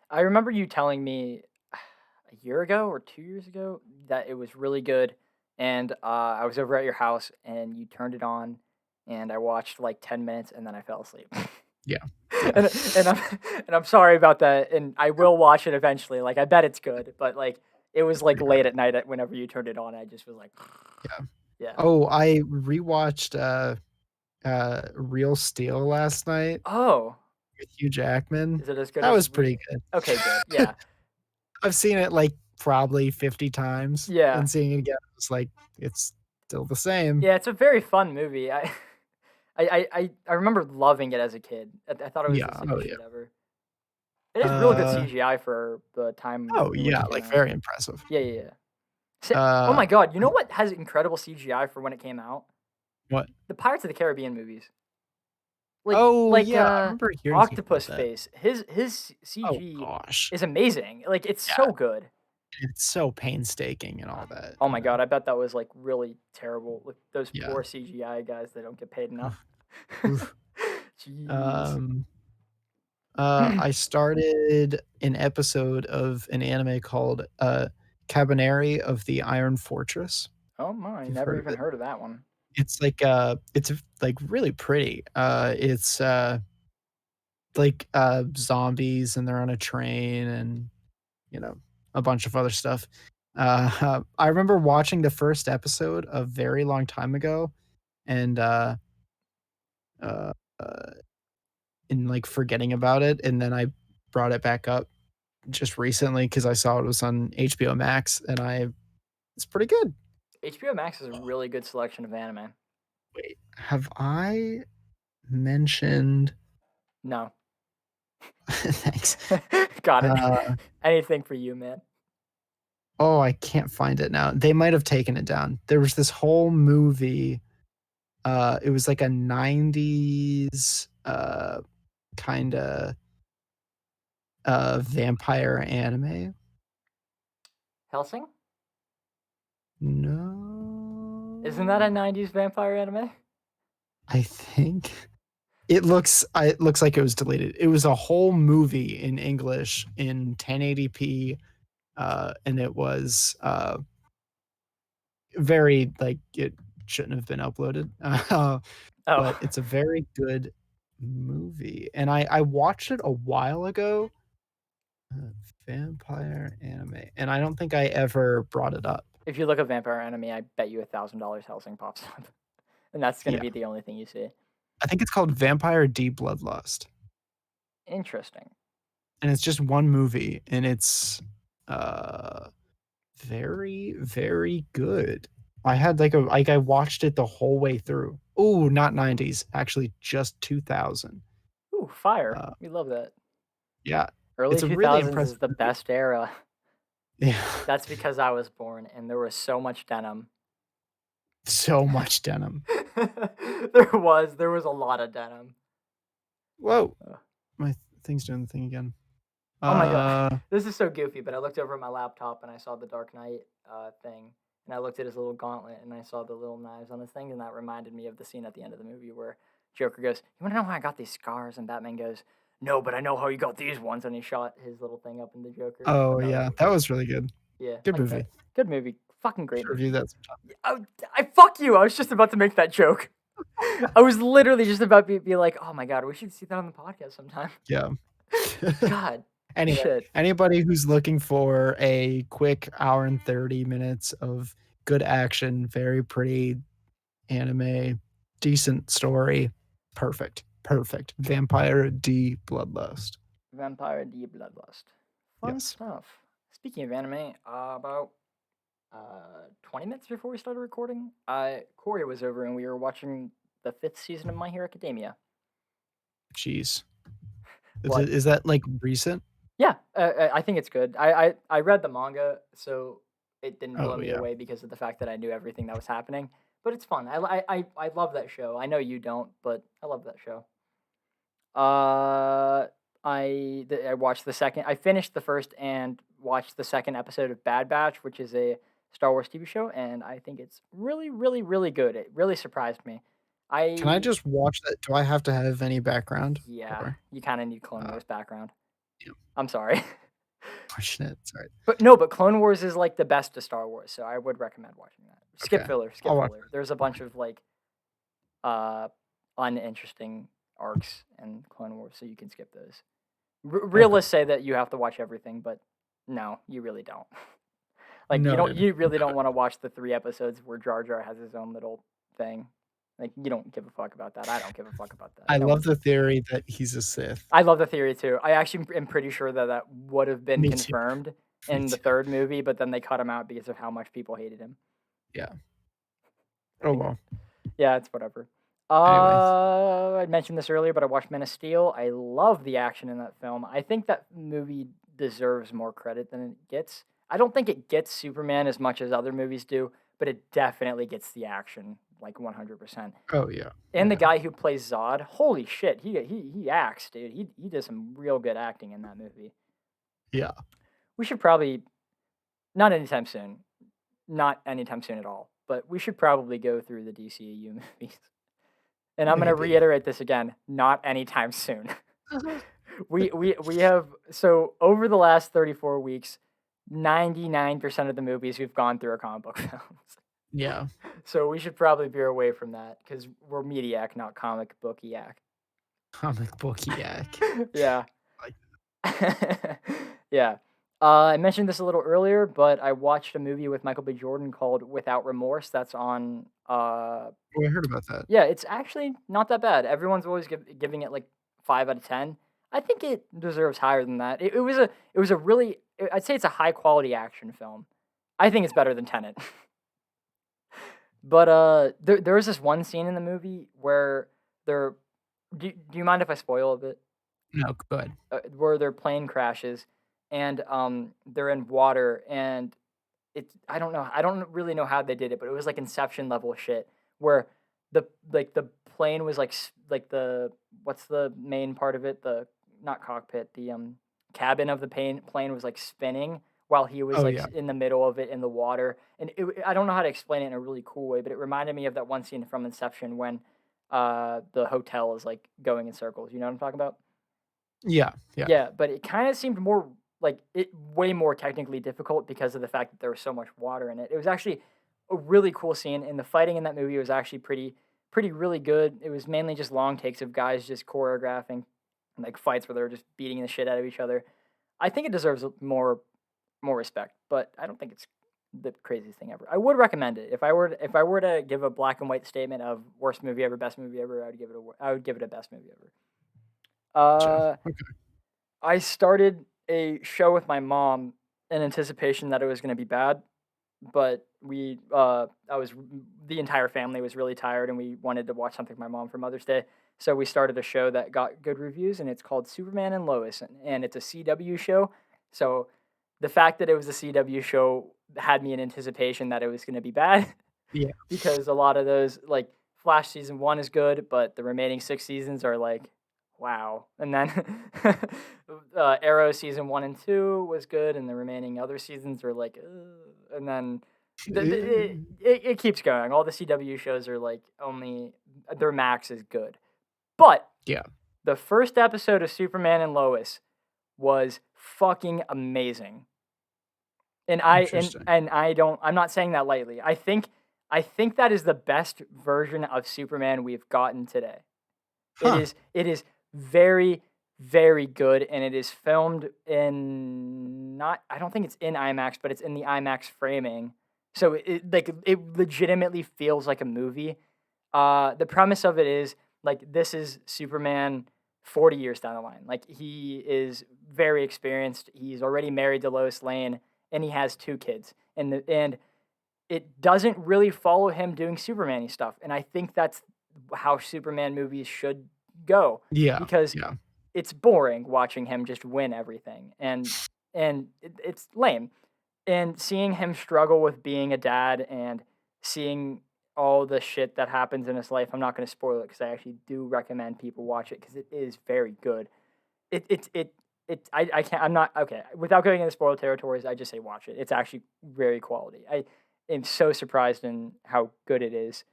[SPEAKER 1] I remember you telling me a year ago or 2 years ago that it was really good, and I was over at your house and you turned it on, and I watched like 10 minutes and then I fell asleep.
[SPEAKER 2] Yeah, yeah.
[SPEAKER 1] And I'm sorry about that, and I will watch it eventually. Like I bet it's good, but like it was like late at night whenever you turned it on. I just was like,
[SPEAKER 2] Yeah.
[SPEAKER 1] yeah.
[SPEAKER 2] Oh, I rewatched Real Steel last night
[SPEAKER 1] Oh,
[SPEAKER 2] with Hugh Jackman.
[SPEAKER 1] is it as good
[SPEAKER 2] That
[SPEAKER 1] as?
[SPEAKER 2] was pretty good.
[SPEAKER 1] Okay, good. Yeah,
[SPEAKER 2] I've seen it like probably 50 times,
[SPEAKER 1] yeah,
[SPEAKER 2] and seeing it again, it's like it's still the same.
[SPEAKER 1] yeah. It's a very fun movie. I remember loving it as a kid. I thought it was the
[SPEAKER 2] Yeah. Oh
[SPEAKER 1] sickest
[SPEAKER 2] yeah.
[SPEAKER 1] shit ever. It is real good
[SPEAKER 2] Uh.
[SPEAKER 1] CGI for the time
[SPEAKER 2] Oh
[SPEAKER 1] in which
[SPEAKER 2] yeah.
[SPEAKER 1] it came
[SPEAKER 2] Like
[SPEAKER 1] out.
[SPEAKER 2] very impressive.
[SPEAKER 1] Yeah, yeah, yeah. Oh
[SPEAKER 2] Uh.
[SPEAKER 1] my God! You know what has incredible CGI for when it came out?
[SPEAKER 2] What?
[SPEAKER 1] The Pirates of the Caribbean movies.
[SPEAKER 2] Oh
[SPEAKER 1] Like
[SPEAKER 2] yeah. I remember hearing something about
[SPEAKER 1] Octopus
[SPEAKER 2] that.
[SPEAKER 1] Face. His
[SPEAKER 2] Oh
[SPEAKER 1] CG
[SPEAKER 2] gosh.
[SPEAKER 1] is amazing. Like it's
[SPEAKER 2] Yeah.
[SPEAKER 1] so good.
[SPEAKER 2] It's so painstaking and all that.
[SPEAKER 1] Oh
[SPEAKER 2] You
[SPEAKER 1] my
[SPEAKER 2] know.
[SPEAKER 1] God! I bet that was like really terrible. With those
[SPEAKER 2] Yeah.
[SPEAKER 1] poor CGI guys, they don't get paid enough.
[SPEAKER 2] Oof.
[SPEAKER 1] Jeez.
[SPEAKER 2] Um. I started an episode of an anime called Cabaneri of the Iron Fortress.
[SPEAKER 1] Oh my!
[SPEAKER 2] If you've
[SPEAKER 1] Never
[SPEAKER 2] heard of
[SPEAKER 1] even
[SPEAKER 2] it.
[SPEAKER 1] heard of that one.
[SPEAKER 2] It's like it's like really pretty. It's like zombies and they're on a train and you know a bunch of other stuff. I remember watching the first episode a very long time ago and uh, uh and like forgetting about it, and then I brought it back up just recently because I saw it was on HBO Max, and it's pretty good.
[SPEAKER 1] HBO Max is a really good selection of anime.
[SPEAKER 2] Wait, have I mentioned?
[SPEAKER 1] No.
[SPEAKER 2] Thanks.
[SPEAKER 1] Got it.
[SPEAKER 2] Uh,
[SPEAKER 1] Anything for you, man.
[SPEAKER 2] oh, I can't find it now. They might have taken it down. There was this whole movie. It was like a '90s kind of vampire anime.
[SPEAKER 1] Helsing? Isn't that a
[SPEAKER 2] No,
[SPEAKER 1] 90s vampire anime?
[SPEAKER 2] I think it looks like it was deleted. It was a whole movie in English in 1080p, and it was very like it shouldn't have been uploaded. But
[SPEAKER 1] Oh.
[SPEAKER 2] it's a very good movie, and I watched it a while ago. Uh, Vampire anime, and I don't think I ever brought it up.
[SPEAKER 1] If you look at vampire anime, I bet you $1,000 Helsing pops up. And that's going to
[SPEAKER 2] Yeah,
[SPEAKER 1] be the only thing you see.
[SPEAKER 2] I think it's called Vampire D Bloodlust,
[SPEAKER 1] Interesting.
[SPEAKER 2] and it's just one movie, and it's uh very very good. I had I watched it the whole way through. Ooh, not 90s, actually just 2000.
[SPEAKER 1] Ooh, fire.
[SPEAKER 2] Uh,
[SPEAKER 1] We love that.
[SPEAKER 2] yeah,
[SPEAKER 1] Early
[SPEAKER 2] it's a really
[SPEAKER 1] 2000s is
[SPEAKER 2] impressive
[SPEAKER 1] the
[SPEAKER 2] movie.
[SPEAKER 1] best era.
[SPEAKER 2] Yeah,
[SPEAKER 1] That's because I was born and there was so much denim.
[SPEAKER 2] so much denim.
[SPEAKER 1] There was a lot of denim.
[SPEAKER 2] Whoa,
[SPEAKER 1] Ugh.
[SPEAKER 2] my thing's doing the thing again.
[SPEAKER 1] Oh my god,
[SPEAKER 2] Uh,
[SPEAKER 1] this is so goofy. But I looked over at my laptop and I saw the Dark Knight thing, and I looked at his little gauntlet and I saw the little knives on his thing, and that reminded me of the scene at the end of the movie where Joker goes, "You want to know how I got these scars?" And Batman goes, "No, but I know how you got these ones." And he shot his little thing up in the Joker.
[SPEAKER 2] oh
[SPEAKER 1] That was
[SPEAKER 2] yeah,
[SPEAKER 1] really
[SPEAKER 2] that
[SPEAKER 1] cool.
[SPEAKER 2] was really good.
[SPEAKER 1] Yeah,
[SPEAKER 2] Good
[SPEAKER 1] like that.
[SPEAKER 2] movie.
[SPEAKER 1] Good movie. Fucking great
[SPEAKER 2] Should review
[SPEAKER 1] movie.
[SPEAKER 2] that sometime.
[SPEAKER 1] I fuck you. I was just about to make that joke. I was literally just about to be like, "Oh my god, we should see that on the podcast sometime."
[SPEAKER 2] Yeah.
[SPEAKER 1] God,
[SPEAKER 2] Anyway,
[SPEAKER 1] shit.
[SPEAKER 2] anybody who's looking for a quick hour and 30 minutes of good action, very pretty anime, decent story, perfect. Perfect. Vampire D Bloodlust.
[SPEAKER 1] Vampire D Bloodlust. Fun
[SPEAKER 2] Yes.
[SPEAKER 1] stuff. Speaking of anime, about 20 minutes before we started recording, Corey was over and we were watching the 5th season of My Hero Academia.
[SPEAKER 2] Jeez.
[SPEAKER 1] What?
[SPEAKER 2] Is that like recent?
[SPEAKER 1] Yeah, I think it's good. I read the manga, so it didn't blow
[SPEAKER 2] Oh
[SPEAKER 1] me
[SPEAKER 2] yeah.
[SPEAKER 1] away because of the fact that I knew everything that was happening. But it's fun. I love that show. I know you don't, but I love that show. I watched the second. I finished the first and watched the second episode of Bad Batch, which is a Star Wars TV show, and I think it's really, really, really good. It really surprised me.
[SPEAKER 2] Can I
[SPEAKER 1] I
[SPEAKER 2] just watch that? Do I have to have any background?
[SPEAKER 1] Yeah,
[SPEAKER 2] Or
[SPEAKER 1] you kind of need Clone
[SPEAKER 2] uh
[SPEAKER 1] Wars background.
[SPEAKER 2] yeah,
[SPEAKER 1] I'm sorry,
[SPEAKER 2] watching it. Sorry.
[SPEAKER 1] but no, but Clone Wars is like the best of Star Wars, so I would recommend watching that. Skip
[SPEAKER 2] Okay.
[SPEAKER 1] filler,
[SPEAKER 2] I'll
[SPEAKER 1] skip
[SPEAKER 2] watch
[SPEAKER 1] filler.
[SPEAKER 2] it.
[SPEAKER 1] There's a bunch of like uh uninteresting arcs in Clone Wars, so you can skip those.
[SPEAKER 2] Okay.
[SPEAKER 1] Realists say that you have to watch everything, but no, you really don't. Like you don't,
[SPEAKER 2] Noted.
[SPEAKER 1] you really don't want to watch the 3 episodes where Jar Jar has his own little thing. Like you don't give a fuck about that. I don't give a fuck about that.
[SPEAKER 2] I
[SPEAKER 1] No
[SPEAKER 2] love
[SPEAKER 1] one.
[SPEAKER 2] the theory that he's a Sith.
[SPEAKER 1] I love the theory too. I actually am pretty sure that that would have been
[SPEAKER 2] Me too.
[SPEAKER 1] confirmed
[SPEAKER 2] Me
[SPEAKER 1] in the
[SPEAKER 2] too.
[SPEAKER 1] 3rd movie, but then they cut him out because of how much people hated him.
[SPEAKER 2] Yeah.
[SPEAKER 1] I
[SPEAKER 2] Oh
[SPEAKER 1] think
[SPEAKER 2] well.
[SPEAKER 1] Yeah, it's whatever.
[SPEAKER 2] Anyways.
[SPEAKER 1] I mentioned this earlier, but I watched Men of Steel. I love the action in that film. I think that movie deserves more credit than it gets. I don't think it gets Superman as much as other movies do, but it definitely gets the action like 100%.
[SPEAKER 2] Oh yeah.
[SPEAKER 1] And the
[SPEAKER 2] Yeah.
[SPEAKER 1] guy who plays Zod, holy shit, he acts, dude. He does some real good acting in that movie.
[SPEAKER 2] Yeah.
[SPEAKER 1] We should probably not anytime soon, not anytime soon at all, but we should probably go through the DCEU movies. And I'm gonna
[SPEAKER 2] Maybe.
[SPEAKER 1] reiterate this again, not anytime soon. We have so over the last 34 weeks, 99% of the movies we've gone through are comic book films.
[SPEAKER 2] Yeah.
[SPEAKER 1] So we should probably veer away from that because we're Mediak, not comic book yak.
[SPEAKER 2] Comic book yak.
[SPEAKER 1] Yeah.
[SPEAKER 2] Like,
[SPEAKER 1] Yeah. I mentioned this a little earlier, but I watched a movie with Michael B. Jordan called Without Remorse. That's on
[SPEAKER 2] oh, I heard about that.
[SPEAKER 1] yeah, it's actually not that bad. Everyone's always giving it like 5 out of 10. I think it deserves higher than that. It was a really I'd say it's a high quality action film. I think it's better than Tenet. But there was this one scene in the movie where they're do you mind if I spoil a bit?
[SPEAKER 2] No, go ahead.
[SPEAKER 1] Where their plane crashes and they're in water and I don't know. I don't really know how they did it, but it was like Inception level shit where the plane was like the what's the main part of it? The not cockpit, the cabin of the plane was like spinning while he was
[SPEAKER 2] Oh
[SPEAKER 1] like
[SPEAKER 2] yeah.
[SPEAKER 1] in the middle of it in the water. And I don't know how to explain it in a really cool way, but it reminded me of that one scene from Inception when the hotel is like going in circles. You know what I'm talking about?
[SPEAKER 2] Yeah. Yeah.
[SPEAKER 1] Yeah, but it kind of seemed more like it way more technically difficult because of the fact that there was so much water in it. It was actually a really cool scene, and the fighting in that movie was actually pretty really good. It was mainly just long takes of guys just choreographing like fights where they're just beating the shit out of each other. I think it deserves more respect, but I don't think it's the craziest thing ever. I would recommend it if I were to give a black and white statement of worst movie ever, best movie ever. I would give it a best movie ever.
[SPEAKER 2] Gotcha.
[SPEAKER 1] Uh,
[SPEAKER 2] Okay.
[SPEAKER 1] I started a show with my mom in anticipation that it was going to be bad, but the entire family was really tired, and we wanted to watch something with my mom for Mother's Day. So we started a show that got good reviews, and it's called Superman and Lois, and it's a CW show. So the fact that it was a CW show had me in anticipation that it was going to be bad
[SPEAKER 2] Yeah.
[SPEAKER 1] because a lot of those, like Flash season 1 is good, but the remaining 6 seasons are like wow. And then Arrow season 1 and 2 was good, and the remaining other seasons are like ugh. And then it keeps going. All the CW shows are like only their max is good. But
[SPEAKER 2] Yeah.
[SPEAKER 1] the first episode of Superman and Lois was fucking amazing. And
[SPEAKER 2] Interesting.
[SPEAKER 1] I'm not saying that lightly. I think that is the best version of Superman we've gotten today.
[SPEAKER 2] Huh.
[SPEAKER 1] It is very very good, and it is filmed in not I don't think it's in IMAX, but it's in the IMAX framing. So it legitimately feels like a movie. The premise of it is like this is Superman 40 years down the line. Like he is very experienced. He's already married to Lois Lane, and he has 2 kids. And it doesn't really follow him doing Superman-y stuff. And I think that's how Superman movies should go
[SPEAKER 2] Yeah.
[SPEAKER 1] because
[SPEAKER 2] Yeah.
[SPEAKER 1] it's boring watching him just win everything, and it's lame. And seeing him struggle with being a dad and seeing all the shit that happens in his life, I'm not going to spoil it because I actually do recommend people watch it because it is very good. I can't, I'm not, okay, without going into spoiler territories, I just say watch it. It's actually very quality. I am so surprised in how good it is.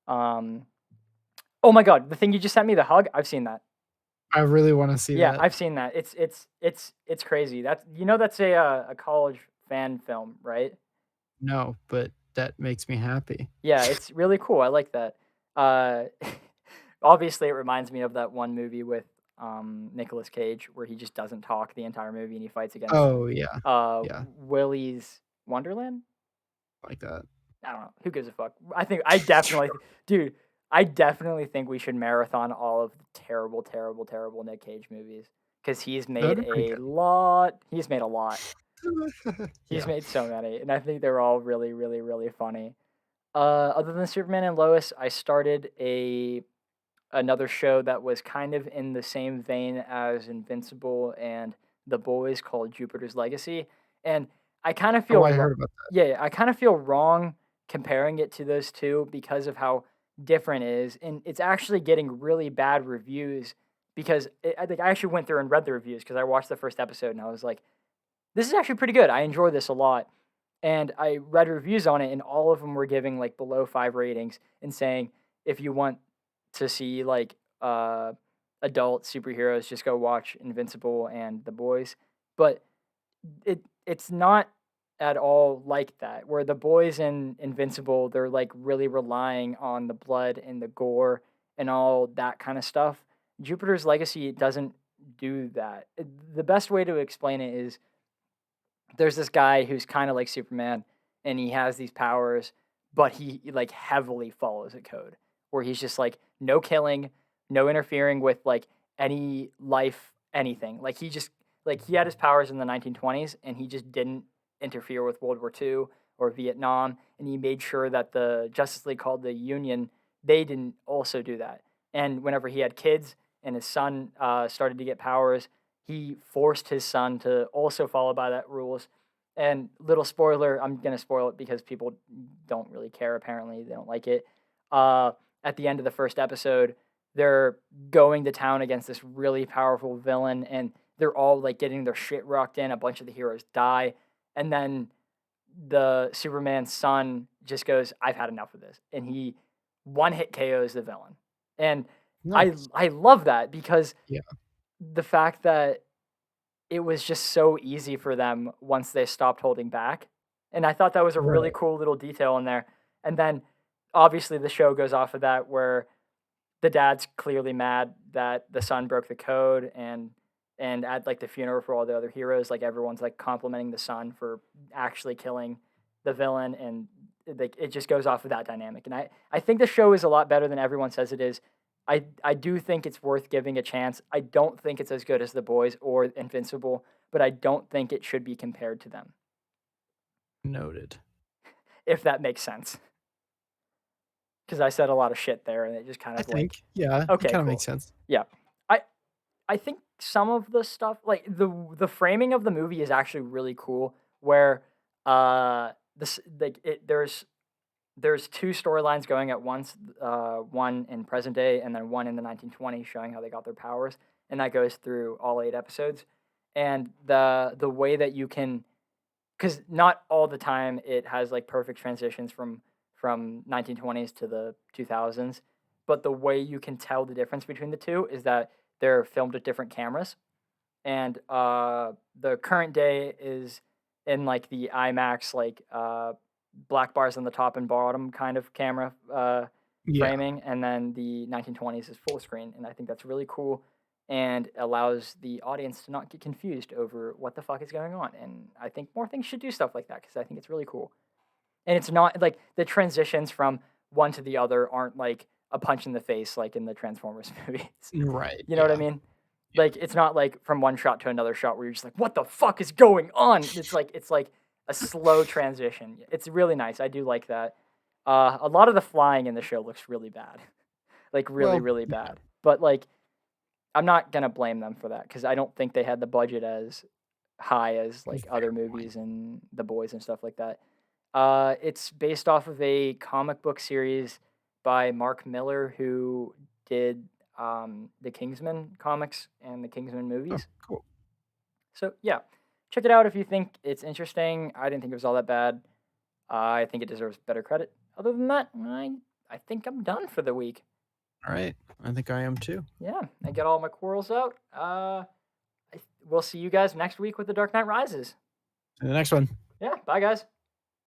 [SPEAKER 1] Um, oh my God, the thing you just sent me, the hug, I've seen that.
[SPEAKER 2] I really want to see
[SPEAKER 1] Yeah,
[SPEAKER 2] that.
[SPEAKER 1] I've seen that. It's crazy. That's that's a college fan film, right?
[SPEAKER 2] No, but that makes me happy.
[SPEAKER 1] Yeah, it's really cool. I like that. Uh, obviously, it reminds me of that one movie with Nicolas Cage where he just doesn't talk the entire movie and he fights against
[SPEAKER 2] Oh yeah. Yeah.
[SPEAKER 1] Willy's Wonderland.
[SPEAKER 2] Like that.
[SPEAKER 1] I don't know. Who gives a fuck? I definitely, dude. I definitely think we should marathon all of the terrible, terrible, terrible Nick Cage movies because he's
[SPEAKER 2] That'd
[SPEAKER 1] made
[SPEAKER 2] be pretty
[SPEAKER 1] a lot. He's made a lot.
[SPEAKER 2] good.
[SPEAKER 1] He's
[SPEAKER 2] Yeah.
[SPEAKER 1] made so many, and I think they're all really, really, really funny. Other than Superman and Lois, I started another show that was kind of in the same vein as Invincible and The Boys called Jupiter's Legacy, and I kind of
[SPEAKER 2] Oh,
[SPEAKER 1] feel
[SPEAKER 2] I heard about
[SPEAKER 1] yeah, I kind of feel wrong comparing it to those two because of how different it is, and it's actually getting really bad reviews because I think I actually went through and read the reviews because I watched the first episode and I was like, this is actually pretty good. I enjoy this a lot. And I read reviews on it, and all of them were giving like below 5 ratings and saying if you want to see like adult superheroes, just go watch Invincible and The Boys. But it's not at all like that. Where The Boys and Invincible, they're like really relying on the blood and the gore and all that kind of stuff. Jupiter's Legacy doesn't do that. The best way to explain it is there's this guy who's kind of like Superman and he has these powers, but he like heavily follows a code where he's just like no killing, no interfering with like any life, anything. Like he just like he had his powers in the 1920s and he just didn't interfere with World War II or Vietnam, and he made sure that the Justice League called the Union, they didn't also do that. And whenever he had kids and his son started to get powers, he forced his son to also follow by that rules. And little spoiler, I'm gonna spoil it because people don't really care. Apparently, they don't like it. At the end of the first episode, they're going to town against this really powerful villain, and they're all like getting their shit rocked in. A bunch of the heroes die, and then the Superman's son just goes, "I've had enough of this," and he one hit KOs the villain. And
[SPEAKER 2] Nice.
[SPEAKER 1] I love that because
[SPEAKER 2] Yeah.
[SPEAKER 1] the fact that it was just so easy for them once they stopped holding back. And I thought that was a really
[SPEAKER 2] Right.
[SPEAKER 1] cool little detail in there. And then obviously the show goes off of that where the dad's clearly mad that the son broke the code, and at like the funeral for all the other heroes, like everyone's like complimenting the son for actually killing the villain, and like it just goes off of that dynamic. And I think the show is a lot better than everyone says it is. I do think it's worth giving a chance. I don't think it's as good as The Boys or Invincible, but I don't think it should be compared to them.
[SPEAKER 2] Noted.
[SPEAKER 1] if that makes sense. Because I said a lot of shit there, and it just kind
[SPEAKER 2] I
[SPEAKER 1] of
[SPEAKER 2] think, yeah, it
[SPEAKER 1] okay,
[SPEAKER 2] kind of
[SPEAKER 1] cool.
[SPEAKER 2] makes sense.
[SPEAKER 1] Yeah, I think some of the stuff, like the framing of the movie, is actually really cool. Where this like it there's two storylines going at once, one in present day and then one in the 1920s, showing how they got their powers, and that goes through all 8 episodes. And the way that you can, because not all the time it has like perfect transitions from 1920s to the 2000s, but the way you can tell the difference between the two is that they're filmed with different cameras. And the current day is in like the IMAX, like black bars on the top and bottom kind of camera
[SPEAKER 2] Yeah.
[SPEAKER 1] framing, and then the 1920s is full screen, and I think that's really cool and allows the audience to not get confused over what the fuck is going on. And I think more things should do stuff like that because I think it's really cool. And it's not like the transitions from one to the other aren't like a punch in the face like in the Transformers movies.
[SPEAKER 2] Right.
[SPEAKER 1] You know what I
[SPEAKER 2] Yeah.
[SPEAKER 1] mean? Like it's not like from one shot to another shot where you're just like, what the fuck is going on? It's like a slow transition. It's really nice. I do like that. A lot of the flying in the show looks really bad, like really
[SPEAKER 2] Well,
[SPEAKER 1] really bad. But like I'm not gonna blame them for that because I don't think they had the budget as high as like
[SPEAKER 2] fair
[SPEAKER 1] other
[SPEAKER 2] point.
[SPEAKER 1] movies and The Boys and stuff like that. It's based off of a comic book series by Mark Miller, who did the Kingsman comics and the Kingsman
[SPEAKER 2] Oh,
[SPEAKER 1] movies.
[SPEAKER 2] cool.
[SPEAKER 1] So yeah, check it out if you think it's interesting. I didn't think it was all that bad. I think it deserves better credit. Other than that, I think I'm done for the week.
[SPEAKER 2] All right. I think I am too.
[SPEAKER 1] Yeah, I get all my quarrels out. We'll see you guys next week with The Dark Knight Rises.
[SPEAKER 2] And the next one.
[SPEAKER 1] Yeah, bye guys.